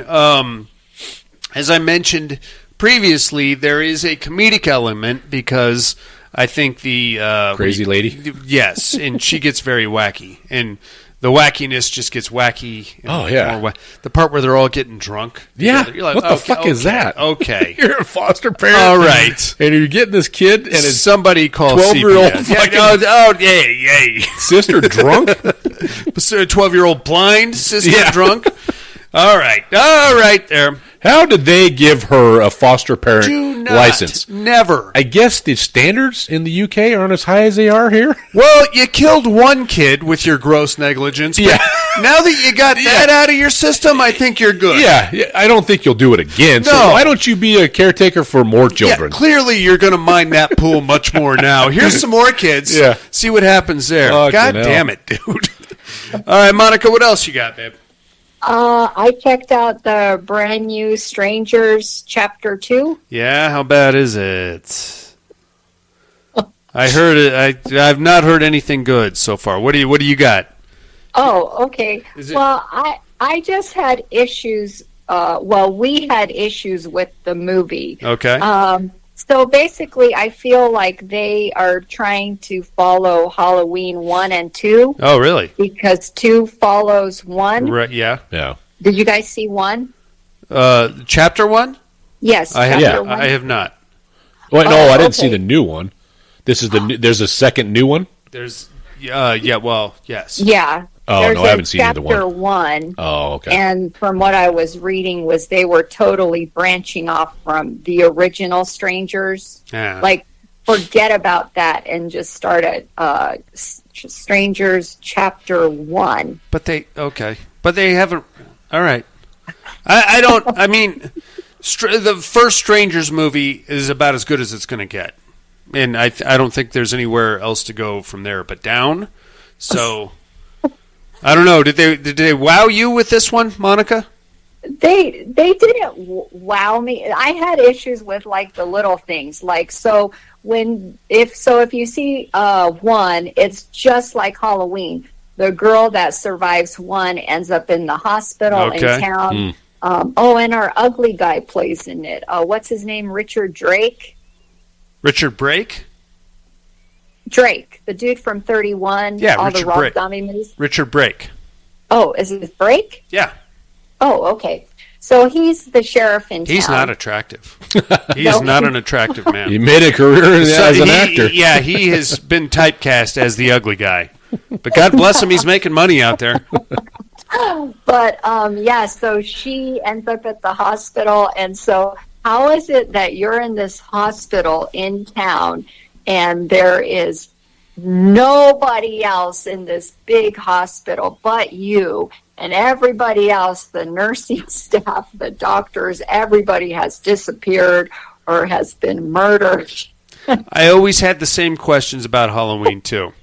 As I mentioned previously, there is a comedic element because I think the Crazy lady? yes, and she gets very wacky, and the wackiness just gets wacky. And Oh, yeah. more the part where they're all getting drunk. Yeah, together. You're like, what the fuck is okay, that? Okay, You're a foster parent, all right. and you're getting this kid and his Somebody call 12-year-old CPS. fucking- Yay. sister drunk. 12-year-old blind sister Yeah. drunk. All right there. How did they give her a foster parent Do not. license? Never. I guess the standards in the UK aren't as high as they are here. Well, you killed one kid with your gross negligence. But Yeah. now that you got that out of your system, I think you're good. Yeah, I don't think you'll do it again. So No. why don't you be a caretaker for more children? Yeah, clearly you're going to mind that pool much more now. Here's some more kids. Yeah. See what happens there. Fucking God hell. damn it, dude. All right, Monica, what else you got, babe? I checked out the brand new Strangers Chapter 2. Yeah, how bad is it? I heard it. I've not heard anything good so far. What do you got? Oh, okay. Is it- Well, I just had issues. We had issues with the movie. Okay. So basically, I feel like they are trying to follow Halloween 1 and 2 Oh, really? because 2 follows 1. Right. Yeah. Yeah. Did you guys see 1? Chapter 1? Yes. I have. chapter Yeah. 1. I have not. Well, no, I didn't see okay. the new one. This is there's a second new one? There's. Yeah. Well. Yes. Yeah. Oh, There's no, I haven't seen either chapter one. 1. Oh, okay. And from what I was reading was they were totally branching off from the original Strangers. Yeah. Like, forget about that and just start at Strangers chapter 1. But they haven't. All right. I don't. I mean, the first Strangers movie is about as good as it's going to get, and I don't think there's anywhere else to go from there but down. So I don't know. Did they wow you with this one, Monica? They didn't wow me. I had issues with like the little things, like if you see 1, it's just like Halloween. The girl that survives 1 ends up in the hospital in town. And our ugly guy plays in it. What's his name? Richard Drake. Richard Brake. Drake, the dude from 31. Yeah, all Richard the Rob Brake. Zombie movies. Richard Brake. Oh, is it Brake? Yeah. Oh, okay. So he's the sheriff in town. He's not attractive. He is not an attractive man. He made a career as an actor. Yeah, he has been typecast as the ugly guy. But God bless him, he's making money out there. But so she ends up at the hospital, and so how is it that you're in this hospital in town and there is nobody else in this big hospital but you, and everybody else, the nursing staff, the doctors, everybody has disappeared or has been murdered? I always had the same questions about Halloween, too.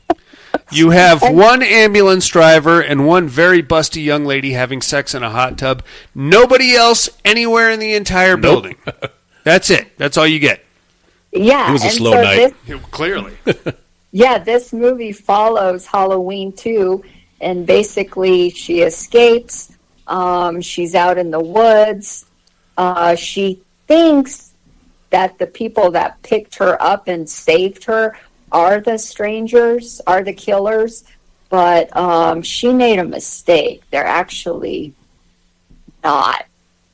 You have one ambulance driver and one very busty young lady having sex in a hot tub. Nobody else anywhere in the entire building. That's it. That's all you get. Yeah. It was a and slow so night. Clearly. This movie follows Halloween 2, and basically she escapes. She's out in the woods. She thinks that the people that picked her up and saved her are the strangers, are the killers, but she made a mistake. They're actually not.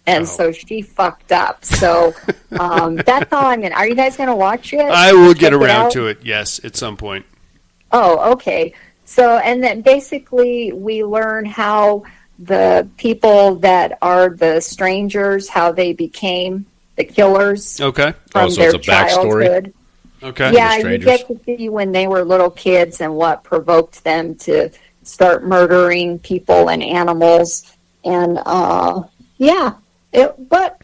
And so she fucked up. So that's all I'm going to... Are you guys going to watch it? I will get around to it, yes, at some point. Oh, okay. So, and then basically we learn how the people that are the strangers, how they became the killers Okay. from so their it's a backstory? childhood. Okay. Yeah, you strangers. get to see when they were little kids and what provoked them to start murdering people and animals. And, but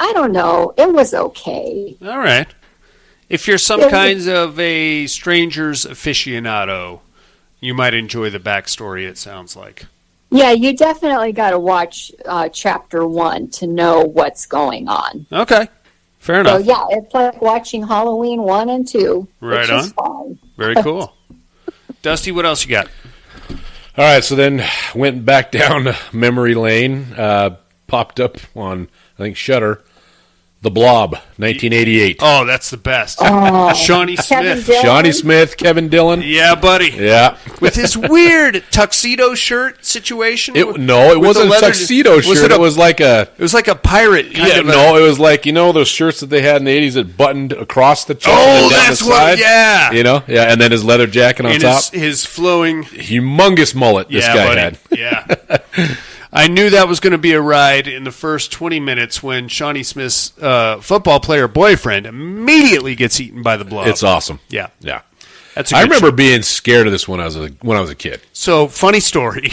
I don't know. It was okay. All right. If you're some kinds of a stranger's aficionado, you might enjoy the backstory, it sounds like. Yeah, you definitely got to watch chapter 1 to know what's going on. Okay. Fair So, enough. yeah, it's like watching Halloween 1 and 2. Right which on. is fine. Very cool. Dusty, what else you got? All right, so then went back down memory lane, popped up on, I think, Shudder, The Blob, 1988. Oh, that's the best. Shawnee Kevin Smith. Dillon. Shawnee Smith, Kevin Dillon. Yeah, buddy. Yeah. With his weird tuxedo shirt situation. It with wasn't the a leather- tuxedo shirt. It was like a... It was like a pirate kind of it was like, those shirts that they had in the 80s that buttoned across the chest Oh, and down that's the what... side. Yeah. Yeah, and then his leather jacket on And top. his flowing... Humongous mullet this guy buddy. had. Yeah. I knew that was going to be a ride in the first 20 minutes when Shawnee Smith's football player boyfriend immediately gets eaten by the blob. It's awesome. Yeah. Yeah. That's a I good remember show. being scared of this when I was a kid. So, funny story.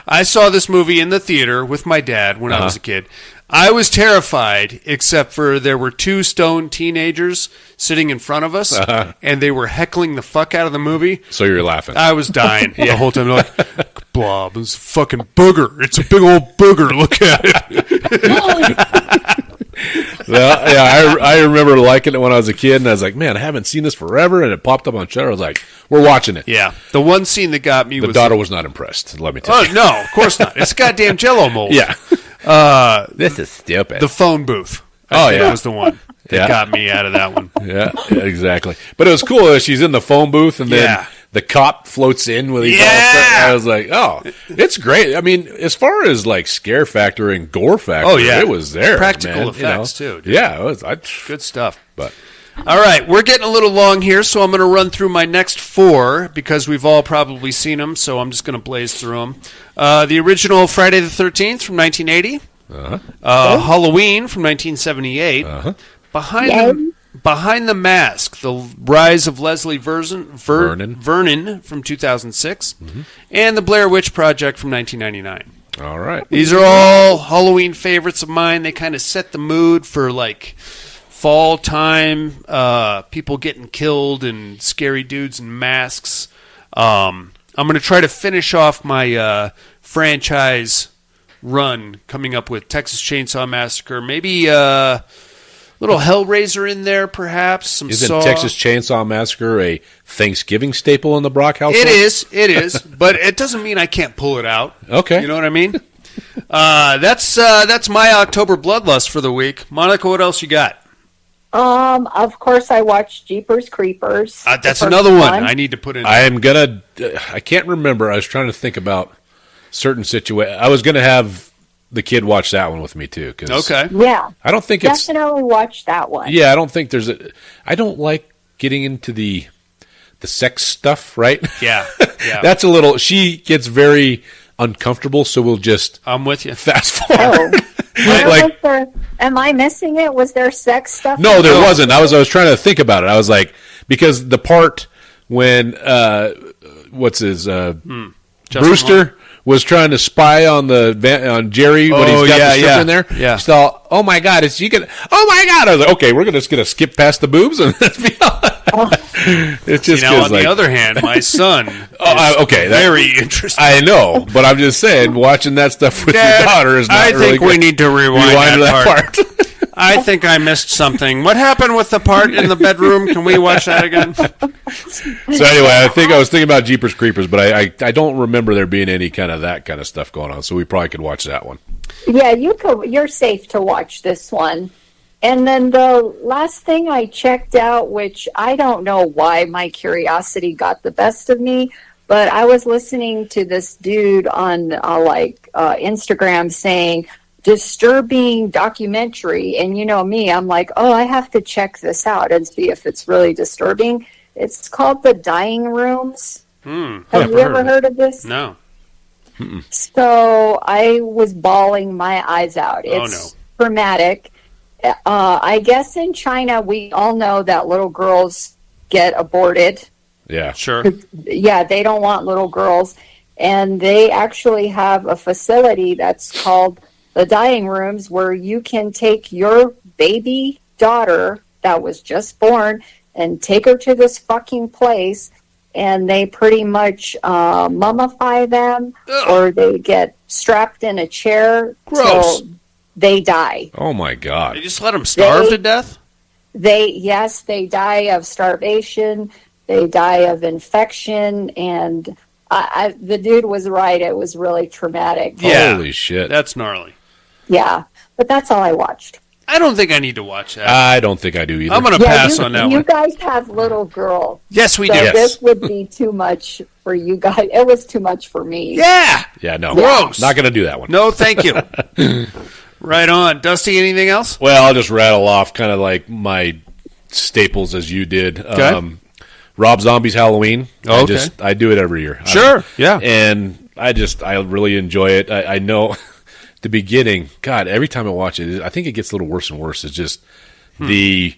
I saw this movie in the theater with my dad when I was a kid. I was terrified, except for there were 2 stoned teenagers sitting in front of us, and they were heckling the fuck out of the movie. So you were laughing. I was dying the whole time. They're like, blob, it's a fucking booger. It's a big old booger. Look at it. Well, yeah, I remember liking it when I was a kid, and I was like, man, I haven't seen this forever, and it popped up on Shudder. I was like, we're watching it. Yeah. The one scene that got me The was... daughter was not impressed, let me tell Oh, you. no, of course not. It's goddamn Jell-O mold. Yeah. This is stupid. The phone booth. Oh, I think yeah. was the one. that got me out of that one. Yeah, exactly. But it was cool that she's in the phone booth and then the cop floats in with I was like, oh, it's great. I mean, as far as like scare factor and gore factor, it was there. Practical effects too. Dude. Yeah, it was good stuff. But all right, we're getting a little long here, so I'm going to run through my next 4 because we've all probably seen them, so I'm just going to blaze through them. The original Friday the 13th from 1980. Halloween from 1978. Behind the Mask, The Rise of Leslie Vernon from 2006, and The Blair Witch Project from 1999. All right. These are all Halloween favorites of mine. They kind of set the mood for like fall time, people getting killed and scary dudes in masks. I'm going to try to finish off my franchise run coming up with Texas Chainsaw Massacre, maybe little Hellraiser in there, perhaps. Isn't Texas Chainsaw Massacre a Thanksgiving staple in the Brock household? It is, but it doesn't mean I can't pull it out. Okay. You know what I mean? That's my October Bloodlust for the week. Monica, what else you got? Of course, I watched Jeepers Creepers. That's another one I need to put in. I can't remember. I was trying to think about certain situations. I was going to have the kid watch that one with me too. Okay. Yeah. I don't think definitely watch that one. Yeah, I don't think I don't like getting into the sex stuff, right? Yeah. That's a little. She gets very uncomfortable, so we'll just. I'm with you. Fast forward. Am I missing it? Was there sex stuff? No, there wasn't. I was trying to think about it. I was like, because the part when what's his Brewster was trying to spy on Jerry when he's got the strip in there. Yeah. She thought, oh my God, oh my God. I was like, okay, we're just going to skip past the boobs and it's just on the other hand, my son very interesting. I know, but I'm just saying, watching that stuff with your daughter is not really I think we need to rewind that part. part. I think I missed something. What happened with the part in the bedroom? Can we watch that again? So anyway, I was thinking about Jeepers Creepers, but I don't remember there being any kind of that kind of stuff going on. So we probably could watch that one. Yeah, you're safe to watch this one. And then the last thing I checked out, which I don't know why my curiosity got the best of me, but I was listening to this dude on Instagram saying, disturbing documentary, and you know me, I'm like, I have to check this out and see if it's really disturbing. It's called The Dying Rooms. Have you ever heard of this? No. So I was bawling my eyes out. It's traumatic. I guess in China we all know that little girls get aborted. Yeah, sure. Yeah, they don't want little girls, and they actually have a facility that's called The Dying Rooms, where you can take your baby daughter that was just born and take her to this fucking place, and they pretty much mummify them. Ugh. Or they get strapped in a chair till they die. Oh my God. They just let them starve to death? They die of starvation, they die of infection, and the dude was right. It was really traumatic. Yeah. Holy shit. That's gnarly. Yeah, but that's all I watched. I don't think I need to watch that. I don't think I do either. I'm going to pass on that one. You guys have little girls. Yes, we do. This would be too much for you guys. It was too much for me. Yeah. Yeah, no. Gross. Not going to do that one. No, thank you. Right on. Dusty, anything else? Well, I'll just rattle off kind of like my staples as you did. Okay. Rob Zombie's Halloween. Oh, okay. I do it every year. Sure. Yeah. And I really enjoy it. I know the beginning, God, every time I watch it, I think it gets a little worse and worse. It's just the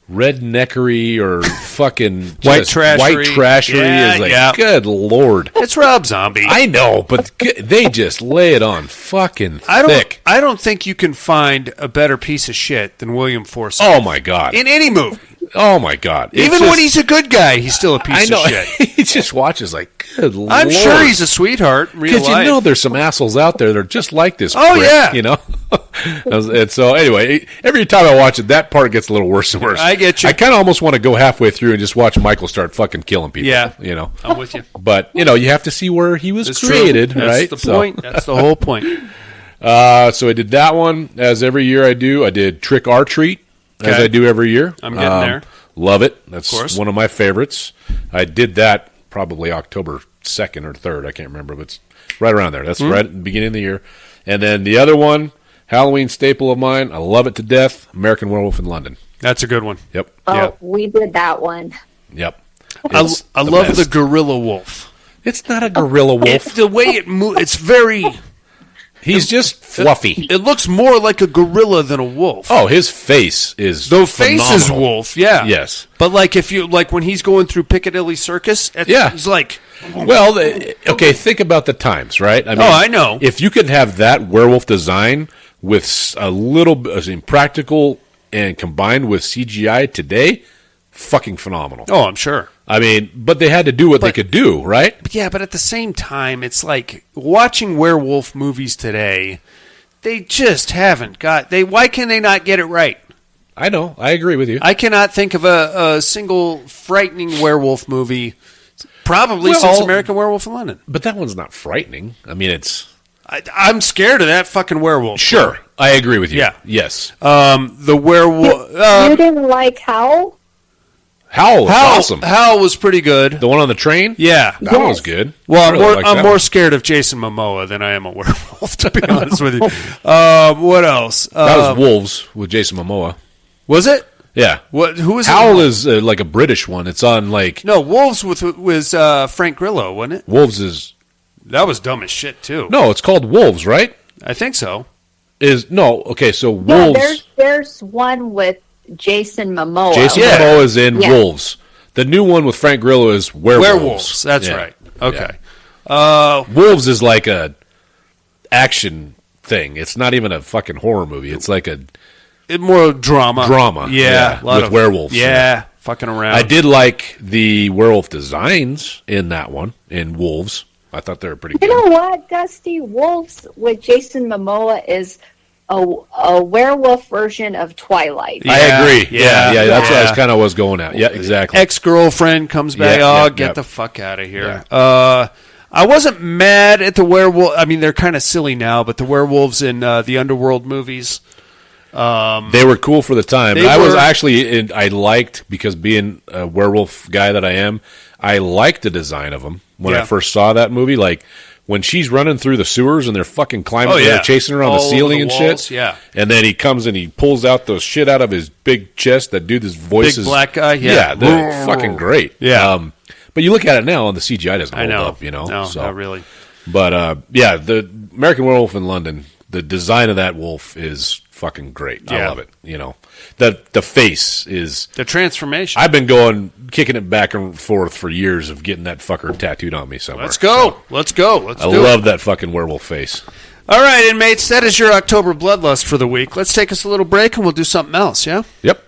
redneckery or fucking white trashery is like, good Lord. It's Rob Zombie. I know, but they just lay it on fucking thick. I don't think you can find a better piece of shit than William Forsythe. Oh, my God. In any movie. Oh, my God. Even when he's a good guy, he's still a piece of shit. He just watches like, good Lord. I'm sure he's a sweetheart in real life. Because you know there's some assholes out there that are just like this Oh, prick, yeah. You know? And so, anyway, every time I watch it, that part gets a little worse and worse. I get you. I kind of almost want to go halfway through and just watch Michael start fucking killing people. Yeah. You know? I'm with you. But, you have to see where he was created, right? That's the point. That's the whole point. So I did that one, as every year I do. I did Trick or Treat. as I do every year. I'm getting there. Love it. That's one of my favorites. I did that probably October 2nd or 3rd. I can't remember, but it's right around there. That's right at the beginning of the year. And then the other one, Halloween staple of mine, I love it to death, American Werewolf in London. That's a good one. Yep. Oh, we did that one. Yep. I love the gorilla wolf. It's not a gorilla wolf. The way it moves, it's very... He's just fluffy. It looks more like a gorilla than a wolf. Oh, his face is The face is wolf, yeah. Yes. But like when he's going through Piccadilly Circus, he's like... Well, okay, think about the times, right? I know. If you could have that werewolf design with a little practical and combined with CGI today, fucking phenomenal. Oh, I'm sure. I mean, but they had to do what they could do, right? Yeah, but at the same time, it's like watching werewolf movies today, they just haven't got... Why can they not get it right? I know. I agree with you. I cannot think of a single frightening werewolf movie, probably since American Werewolf in London. But that one's not frightening. I mean, it's... I'm scared of that fucking werewolf. Sure. I agree with you. Yeah. Yes. The werewolf... you didn't like Howl? Howl was awesome. Howl was pretty good. The one on the train? Yeah. That one was good. Well, I'm more scared of Jason Momoa than I am a werewolf, to be honest with you. What else? That was Wolves with Jason Momoa. Was it? Yeah. Who was it? Howl is like a British one. It's on like... No, Wolves was Frank Grillo, wasn't it? Wolves is... That was dumb as shit, too. No, it's called Wolves, right? I think so. Okay, so Wolves... Yeah, there's one with Jason Momoa. Jason Momoa is in Wolves. The new one with Frank Grillo is Werewolves. That's right. Okay. Yeah. Wolves is like a action thing. It's not even a fucking horror movie. It's like a... more drama. Yeah. With werewolves. Yeah. Fucking around. I did like the werewolf designs in that one, in Wolves. I thought they were pretty good. You know what, Dusty? Wolves with Jason Momoa is a werewolf version of Twilight. I agree. Yeah. That's what I kind of was going at. Yeah, exactly. Ex-girlfriend comes back. Get the fuck out of here. Yeah. I wasn't mad at the werewolf. I mean, they're kind of silly now, but the werewolves in the Underworld movies... they were cool for the time. I liked, because being a werewolf guy that I am, I liked the design of them when I first saw that movie. Like, when she's running through the sewers and they're fucking climbing, they're chasing her on the ceiling and walls, shit. Yeah. And then he comes and he pulls out the shit out of his big chest. That dude, his voice big black guy. Yeah, they're fucking great. Yeah. But you look at it now and the CGI doesn't hold up, you know? No, not really. But, the American Werewolf in London, the design of that wolf is fucking great. I love it. You know, the face is the transformation. I've been kicking it back and forth for years of getting that fucker tattooed on me somewhere. Let's go. I love that fucking werewolf face. All right, inmates, that is your October bloodlust for the week. Let's take us a little break and we'll do something else. Yeah. Yep.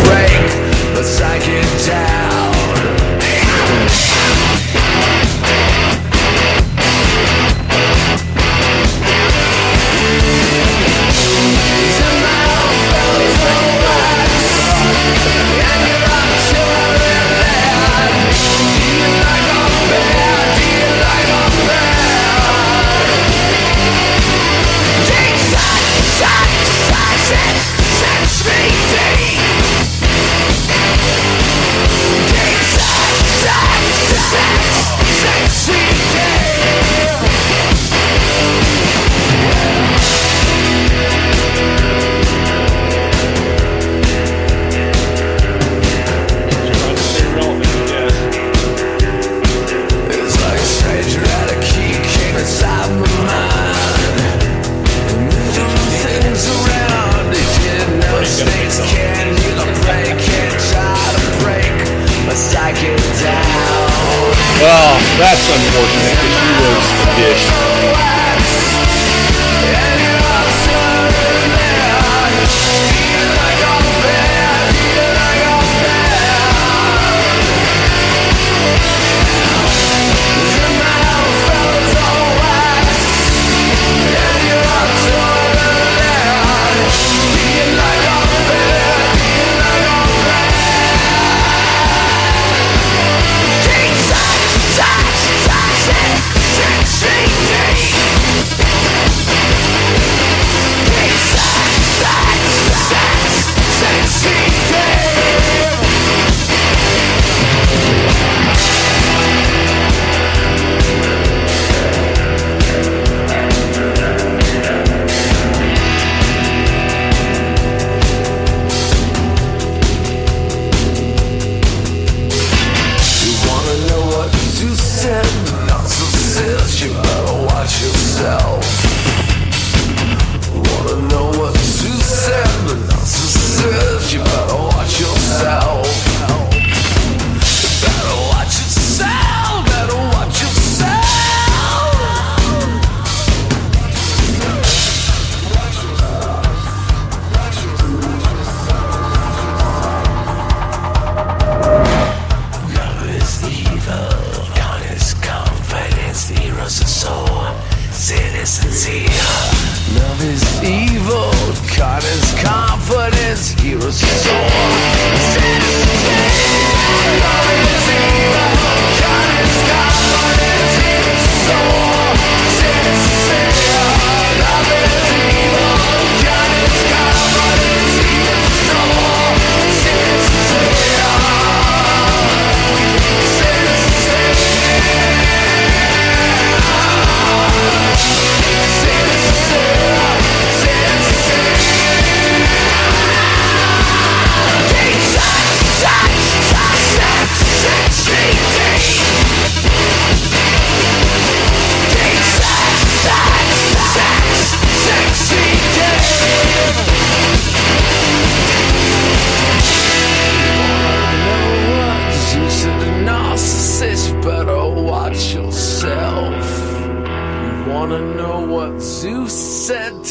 Break, but psych it down. Well, that's unfortunate because she was a dish.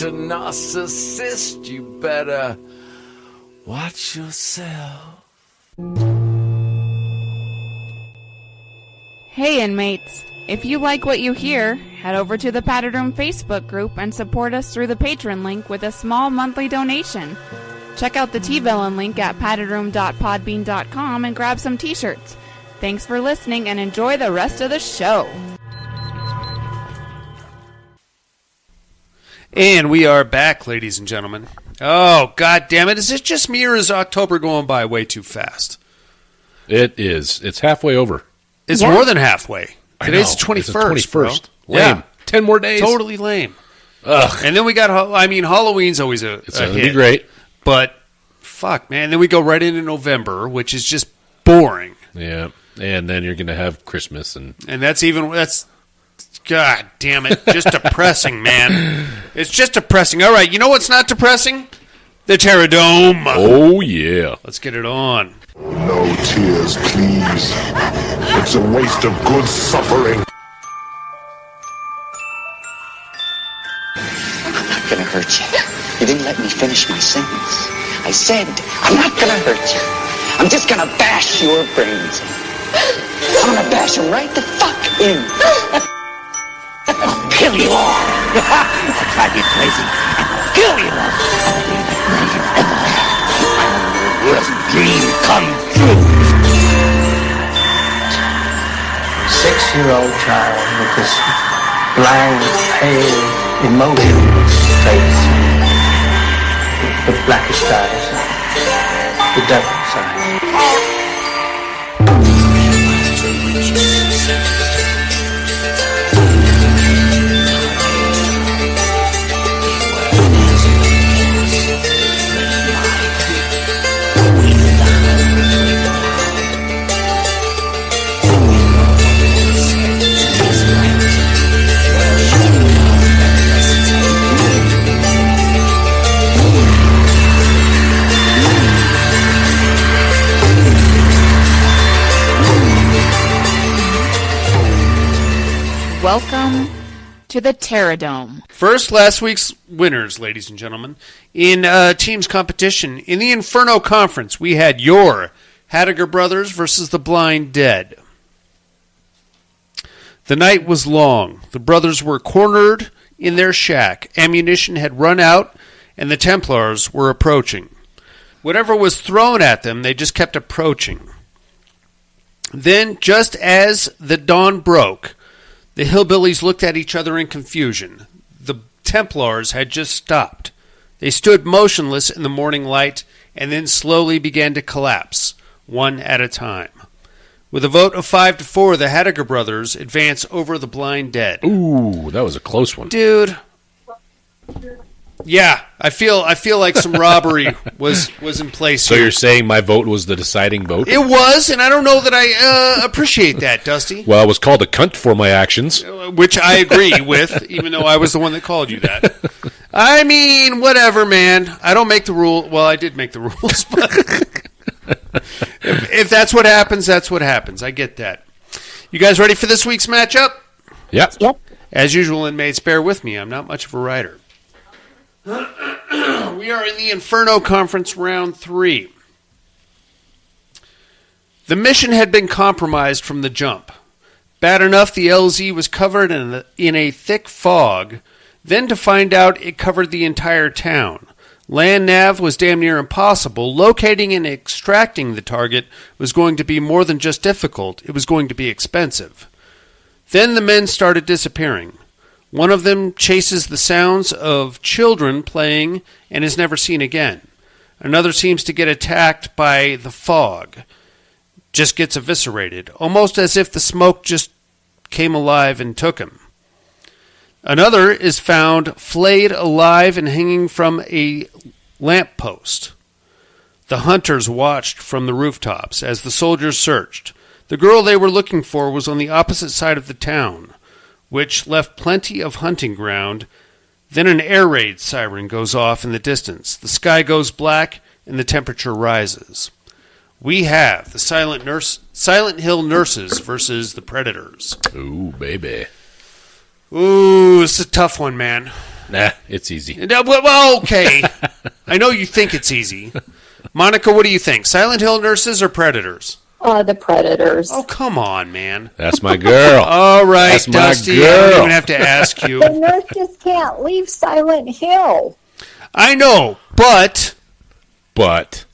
Narcissist, you better watch yourself. Hey inmates, if you like what you hear, head over to the Padded Room Facebook group and support us through the Patreon link with a small monthly donation. Check out the T-Villain link at paddedroom.podbean.com and grab some t-shirts. Thanks for listening and enjoy the rest of the show. And we are back, ladies and gentlemen. Oh, God damn it. Is it just me or is October going by way too fast? It is. It's halfway over. It's more than halfway. Today's the 21st. It's the 21st. Bro. Lame. Yeah. 10 more days. Totally lame. Ugh. And then we got, Halloween's always It's a going to hit. be great. But, fuck, man. Then we go right into November, which is just boring. Yeah. And then you're going to have Christmas. And that's God damn it. Just depressing, man. It's just depressing. All right, you know what's not depressing? The Terradome. Oh, yeah. Let's get it on. No tears, please. It's a waste of good suffering. I'm not gonna hurt you. You didn't let me finish my sentence. I said, I'm not gonna hurt you. I'm just gonna bash your brains in. I'm gonna bash them right the fuck in. I'll kill you all. I'll drive you crazy. I'll kill you all. I'll be the greatest you ever had. My worst dream come true. 6-year-old child with this blank, pale, emotionless face. The blackest eyes. The devil's eyes. Welcome to the Terradome. First, last week's winners, ladies and gentlemen. In teams competition, in the Inferno Conference, we had your Hattiger Brothers versus the Blind Dead. The night was long. The brothers were cornered in their shack. Ammunition had run out, and the Templars were approaching. Whatever was thrown at them, they just kept approaching. Then, just as the dawn broke, the hillbillies looked at each other in confusion. The Templars had just stopped. They stood motionless in the morning light and then slowly began to collapse, one at a time. With a vote of 5-4, the Hattiger brothers advance over the Blind Dead. Ooh, that was a close one. Dude. Yeah, I feel like some robbery was in place. So here. you're saying my vote was the deciding vote? It was, and I don't know that I appreciate that, Dusty. Well, I was called a cunt for my actions. Which I agree with, even though I was the one that called you that. I mean, whatever, man. I don't make the rule. Well, I did make the rules, but if that's what happens, that's what happens. I get that. You guys ready for this week's matchup? Yep. As usual, inmates, bear with me. I'm not much of a writer. We are in the Inferno Conference Round 3. The mission had been compromised from the jump. Bad enough the LZ was covered in a thick fog, then to find out it covered the entire town. Land nav was damn near impossible. Locating and extracting the target was going to be more than just difficult, it was going to be expensive. Then the men started disappearing. One of them chases the sounds of children playing and is never seen again. Another seems to get attacked by the fog, just gets eviscerated, almost as if the smoke just came alive and took him. Another is found flayed alive and hanging from a lamppost. The hunters watched from the rooftops as the soldiers searched. The girl they were looking for was on the opposite side of the town, which left plenty of hunting ground. Then an air raid siren goes off in the distance. The sky goes black and the temperature rises. We have the Silent Hill Nurses versus the Predators. Ooh, baby. Ooh, it's a tough one, man. Nah, it's easy. Well, okay. I know you think it's easy. Monica, what do you think? Silent Hill Nurses or Predators? The Predators. Oh, come on, man. That's my girl. All right, That's my Dusty, girl. I don't even have to ask you. The nurses can't leave Silent Hill. I know, but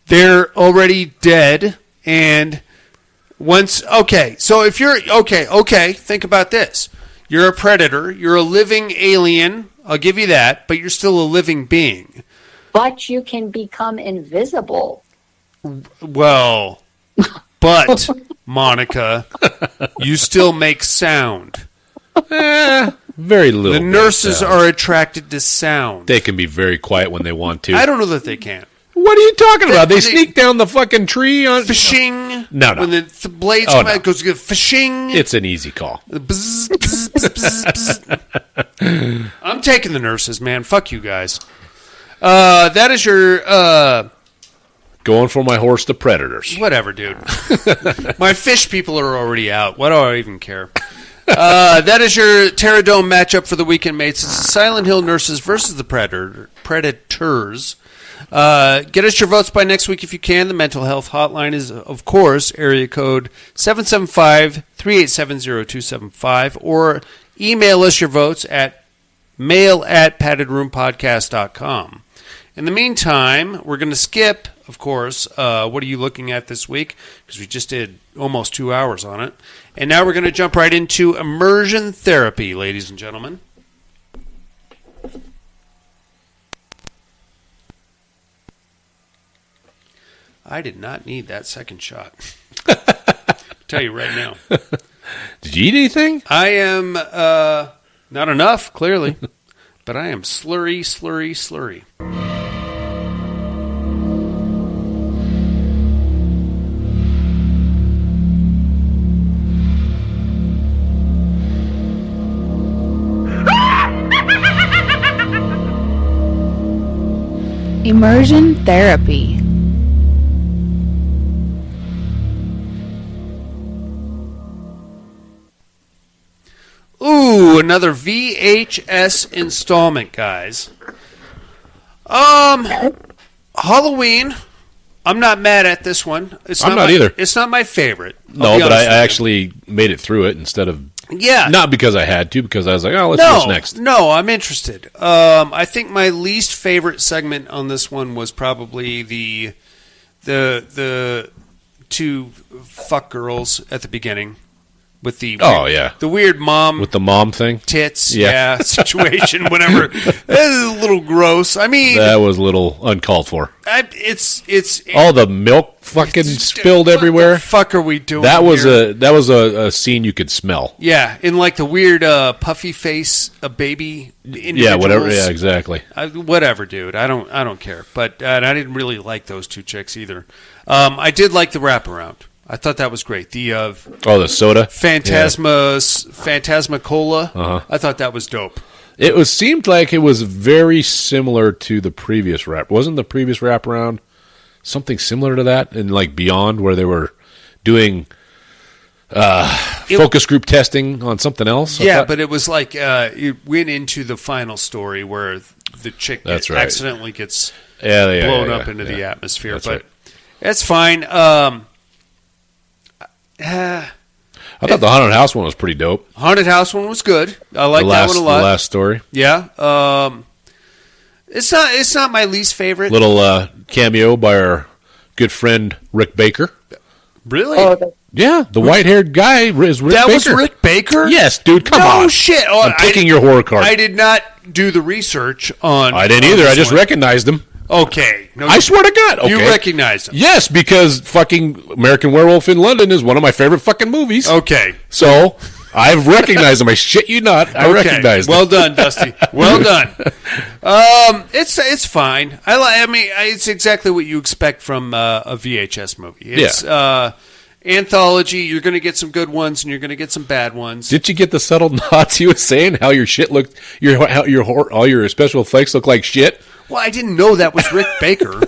they're already dead, and once... Okay, so if you're... Okay, think about this. You're a predator. You're a living alien. I'll give you that, but you're still a living being. But you can become invisible. Well... But, Monica, you still make sound. Very little. The nurses are attracted to sound. They can be very quiet when they want to. I don't know that they can. What are you talking about? They sneak down the fucking tree on... Fishing. No. When the blades come out, it goes fishing. It's an easy call. Bzz, bzz, bzz, bzz. I'm taking the nurses, man. Fuck you guys. That is your... Going for my horse, the Predators. Whatever, dude. My fish people are already out. What do I even care? That is your Terradome matchup for the weekend, mates. It's the Silent Hill Nurses versus the Predators. Get us your votes by next week if you can. The mental health hotline is, of course, area code 775-387-0275, or email us your votes at mail@paddedroompodcast.com. In the meantime, we're going to skip, of course, what are you looking at this week? Because we just did almost 2 hours on it. And now we're going to jump right into immersion therapy, ladies and gentlemen. I did not need that second shot. I'll tell you right now. Did you eat anything? I am, not enough, clearly. But I am slurry. Immersion therapy. Ooh, to another VHS installment, guys. Halloween. I'm not mad at this one. I'm not either. It's not my favorite. No, but I actually made it through it instead of... Yeah. Not because I had to, because I was like, oh, let's do this next. No, I'm interested. I think my least favorite segment on this one was probably the two fuck girls at the beginning. With the the weird mom with the mom thing, tits, situation, whatever. It's a little gross. I mean, that was a little uncalled for. It's all the milk fucking spilled everywhere. What the fuck are we doing? That was here? that was a scene you could smell. Yeah, in like the weird puffy face, a baby. Yeah, whatever. Yeah, exactly. Whatever, dude. I don't care. But I didn't really like those two chicks either. I did like the wraparound. I thought that was great. The the soda Phantasmacola. I thought that was dope. It seemed like it was very similar to the previous wrap. Wasn't the previous wraparound something similar to that? And like Beyond, where they were doing focus group testing on something else. Yeah, but it was like it went into the final story where the chick accidentally gets blown up into the atmosphere. That's but that's fine. I thought the haunted house one was pretty dope. Haunted house one was good. I like that one a lot. The last story. Yeah. It's not my least favorite. Little cameo by our good friend Rick Baker. Really? Yeah, the white-haired guy is Rick Baker. That was Rick Baker? Yes, dude, come on. No shit. I'm taking your horror card. I did not do the research on... I didn't either. I just recognized him. Okay. No, I swear to God. Okay. You recognized him. Yes, because fucking American Werewolf in London is one of my favorite fucking movies. Okay. So, I've recognized him. I shit you not. I recognized him. Well done, Dusty. Well done. It's fine. I mean, it's exactly what you expect from a VHS movie. It's anthology. You're going to get some good ones, and you're going to get some bad ones. Did you get the subtle nods he was saying? How your shit looked, all your special effects look like shit? Well, I didn't know that was Rick Baker.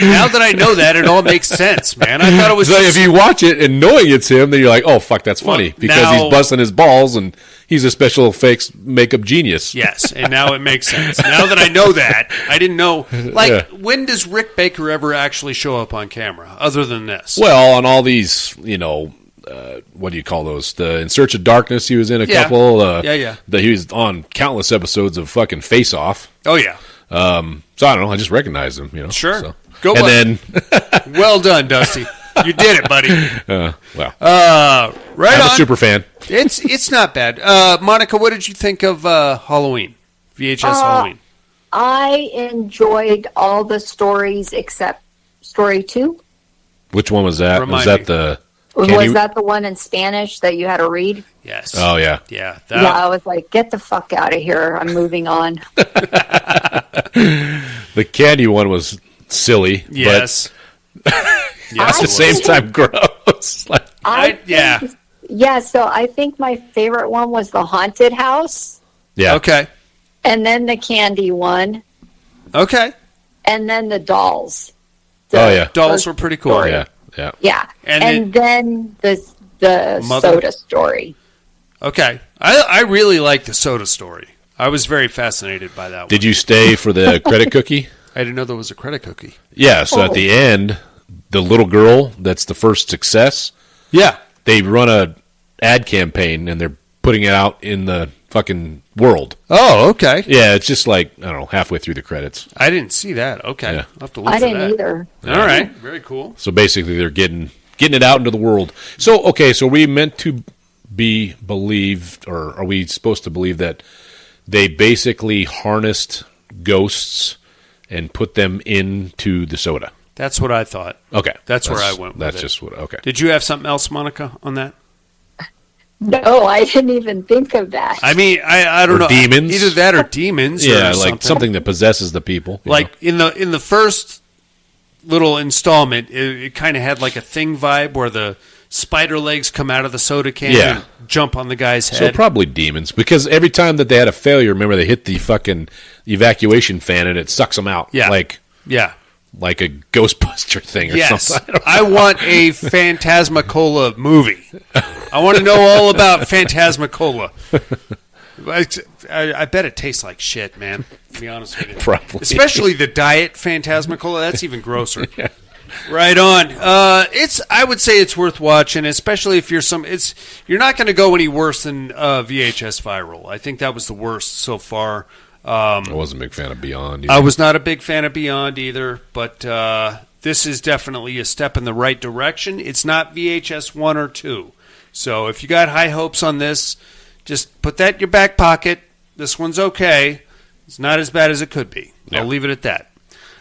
Now that I know that, it all makes sense, man. I thought it was. So if you watch it and knowing it's him, then you're like, "Oh fuck, that's funny," because he's busting his balls and he's a special effects makeup genius. Yes, and now it makes sense. Now that I know that, I didn't know. Like, when does Rick Baker ever actually show up on camera, other than this? Well, on all these, what do you call those? The In Search of Darkness, he was in a couple. He was on countless episodes of fucking Face Off. Oh yeah. So I don't know. I just recognized him. Sure. So. Go and then, well done, Dusty. You did it, buddy. Wow. Right I'm on. a super fan. It's not bad. Monica, what did you think of Halloween? VHS Halloween. I enjoyed all the stories except story 2. Which one was that? Was that the? Was that the one in Spanish that you had to read? Yes. Oh yeah. Yeah. I was like, get the fuck out of here. I'm moving on. The candy one was silly. Yes. But at the same time gross. So I think my favorite one was the haunted house. Yeah. Okay. And then the candy one. Okay. And then the dolls. Dolls were pretty cool. Story. Yeah. And then the soda story. Okay. I really like the soda story. I was very fascinated by that one. Did you stay for the credit cookie? I didn't know there was a credit cookie. Yeah, so at the end, the little girl that's the first success, they run a ad campaign and they're putting it out in the fucking world. Oh, okay. Yeah, it's just like, I don't know, halfway through the credits. I didn't see that. Okay. Yeah. I'll have to look for that. I didn't either. All right. Very cool. So basically they're getting it out into the world. So, okay, so are we meant to be believed, or are we supposed to believe that they basically harnessed ghosts and put them into the soda? That's what I thought. Okay. That's where I went with That's it. just what, okay. Did you have something else, Monica, on that? No, I didn't even think of that. I mean, I don't know. Demons? Either that or demons. Yeah, or like something that possesses the people. Like in the first little installment, it kind of had like a Thing vibe where the spider legs come out of the soda can and jump on the guy's head. So probably demons, because every time that they had a failure, remember they hit the fucking evacuation fan and it sucks them out. Yeah. Like a Ghostbuster thing or something. I want a Phantasmacola movie. I want to know all about Phantasmacola. I bet it tastes like shit, man. To be honest with you, Probably. Especially the diet Phantasmicola. That's even grosser. Yeah. Right on. I would say it's worth watching, especially if you're you're not going to go any worse than VHS Viral. I think that was the worst so far. I wasn't a big fan of Beyond either. I was not a big fan of Beyond either, but this is definitely a step in the right direction. It's not VHS 1 or 2. So if you got high hopes on this, just put that in your back pocket. This one's okay. It's not as bad as it could be. Yeah. I'll leave it at that.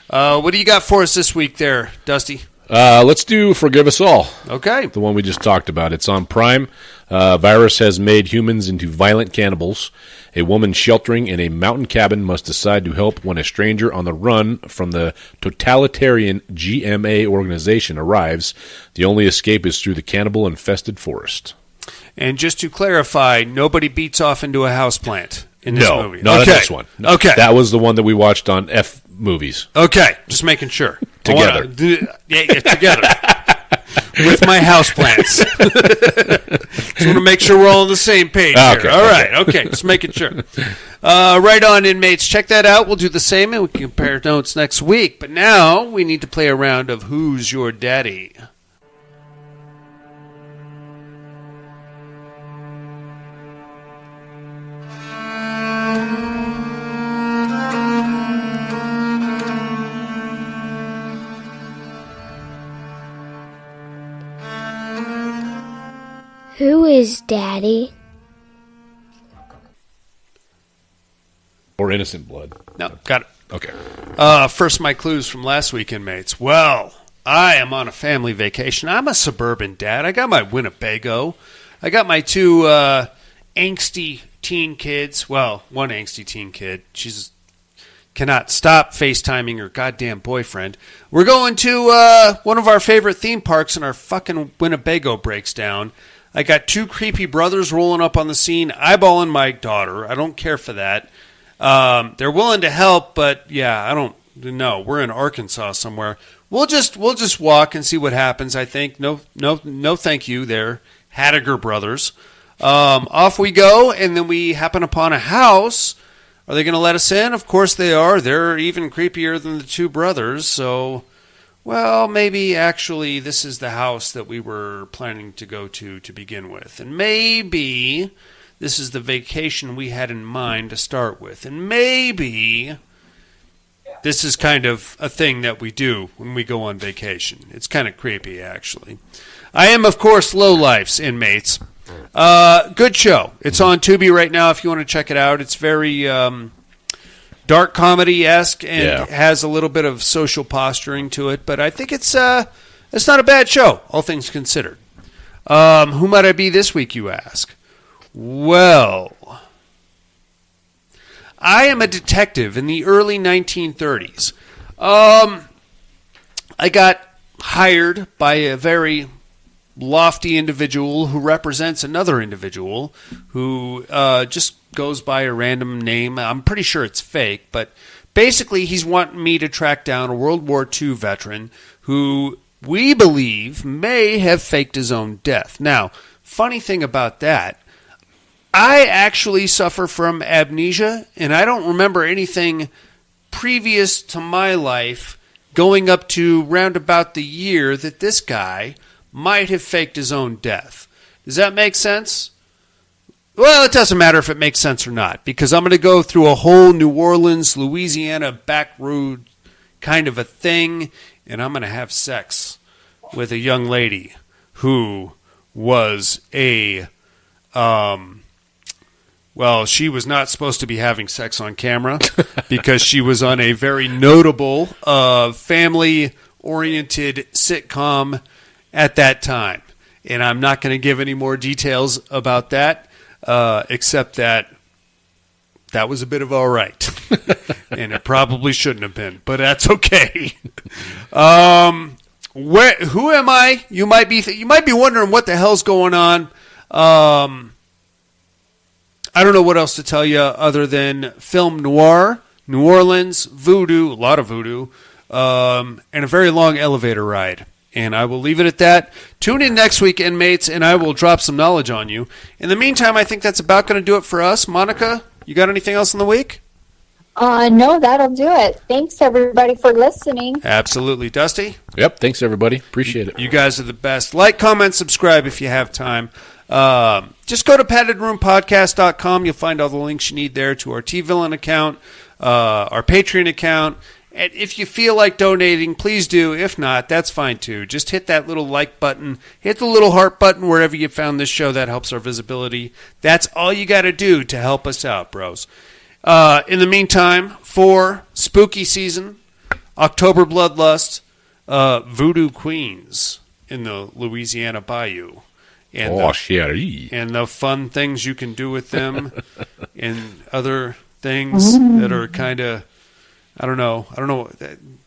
What do you got for us this week there, Dusty? Let's do Forgive Us All. Okay. The one we just talked about. It's on Prime. Virus has made humans into violent cannibals. A woman sheltering in a mountain cabin must decide to help when a stranger on the run from the totalitarian GMA organization arrives. The only escape is through the cannibal-infested forest. And just to clarify, nobody beats off into a houseplant in this movie. Not in this one. No. Okay. That was the one that we watched on F Movies. Okay. Just making sure. Together. Together. With my houseplants. Just want to make sure we're all on the same page here. Okay, all right. Okay. Just making sure. Right on, inmates. Check that out. We'll do the same, and we can compare notes next week. But now we need to play a round of Who's Your Daddy? Who is Daddy? Or Innocent Blood. No, got it. Okay. First, my clues from last week, inmates. Well, I am on a family vacation. I'm a suburban dad. I got my Winnebago. I got my two angsty teen kids. Well, one angsty teen kid. She's cannot stop FaceTiming her goddamn boyfriend. We're going to one of our favorite theme parks, and our fucking Winnebago breaks down. I got two creepy brothers rolling up on the scene, eyeballing my daughter. I don't care for that. They're willing to help, but yeah, I don't know. We're in Arkansas somewhere. We'll just walk and see what happens. I think no, thank you. There, Hattiger brothers. Off we go, and then we happen upon a house. Are they going to let us in? Of course they are. They're even creepier than the two brothers. So, well, maybe actually this is the house that we were planning to go to begin with, and maybe this is the vacation we had in mind to start with, and maybe this is kind of a thing that we do when we go on vacation. It's kind of creepy, actually. I am, of course, Lowlife's inmates. Good show. It's on Tubi right now if you want to check it out. It's very dark comedy-esque and has a little bit of social posturing to it, but I think it's not a bad show, all things considered. Who might I be this week, you ask? Well, I am a detective in the early 1930s. I got hired by a very lofty individual who represents another individual who just goes by a random name. I'm pretty sure it's fake, but basically he's wanting me to track down a World War II veteran who we believe may have faked his own death. Now, funny thing about that, I actually suffer from amnesia, and I don't remember anything previous to my life going up to round about the year that this guy might have faked his own death. Does that make sense? Well, it doesn't matter if it makes sense or not, because I'm going to go through a whole New Orleans, Louisiana back road kind of a thing, and I'm going to have sex with a young lady who was a... well, she was not supposed to be having sex on camera because she was on a very notable family-oriented sitcom at that time. And I'm not going to give any more details about that, except that was a bit of all right. And it probably shouldn't have been, but that's okay. Who am I? You might be wondering what the hell's going on. I don't know what else to tell you other than film noir, New Orleans, voodoo, a lot of voodoo, and a very long elevator ride. And I will leave it at that. Tune in next week, inmates, and I will drop some knowledge on you. In the meantime, I think that's about going to do it for us. Monica, you got anything else in the week? No, that'll do it. Thanks, everybody, for listening. Absolutely. Dusty? Yep, thanks, everybody. Appreciate it. You guys are the best. Like, comment, subscribe if you have time. Just go to paddedroompodcast.com. You'll find all the links you need there to our T-Villain account, our Patreon account. And if you feel like donating, please do. If not, that's fine too. Just hit that little like button. Hit the little heart button wherever you found this show. That helps our visibility. That's all you got to do to help us out, bros. In the meantime, for spooky season, October Bloodlust, Voodoo Queens in the Louisiana Bayou. And and the fun things you can do with them and other things that are kind of, I don't know.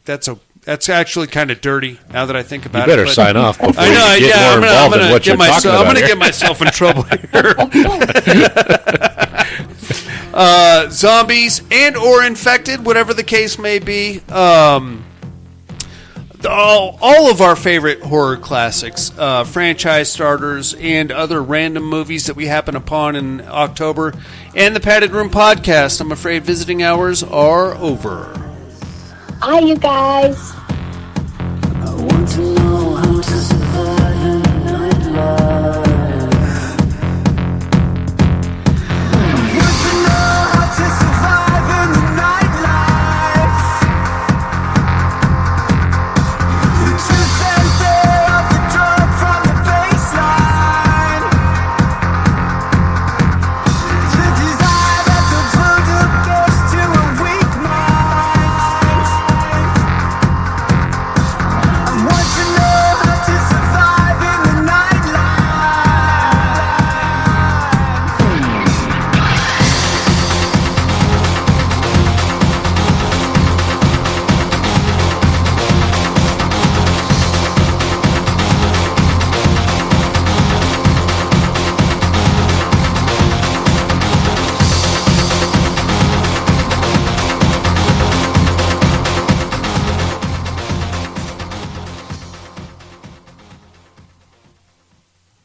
That's actually kind of dirty now that I think about it. You better sign off before I know, you get more involved in what you're talking about. I'm going to get myself in trouble here. Zombies and or infected, whatever the case may be. All of our favorite horror classics, franchise starters, and other random movies that we happen upon in October, and the Padded Room Podcast. I'm afraid visiting hours are over. Bye, you guys. I want to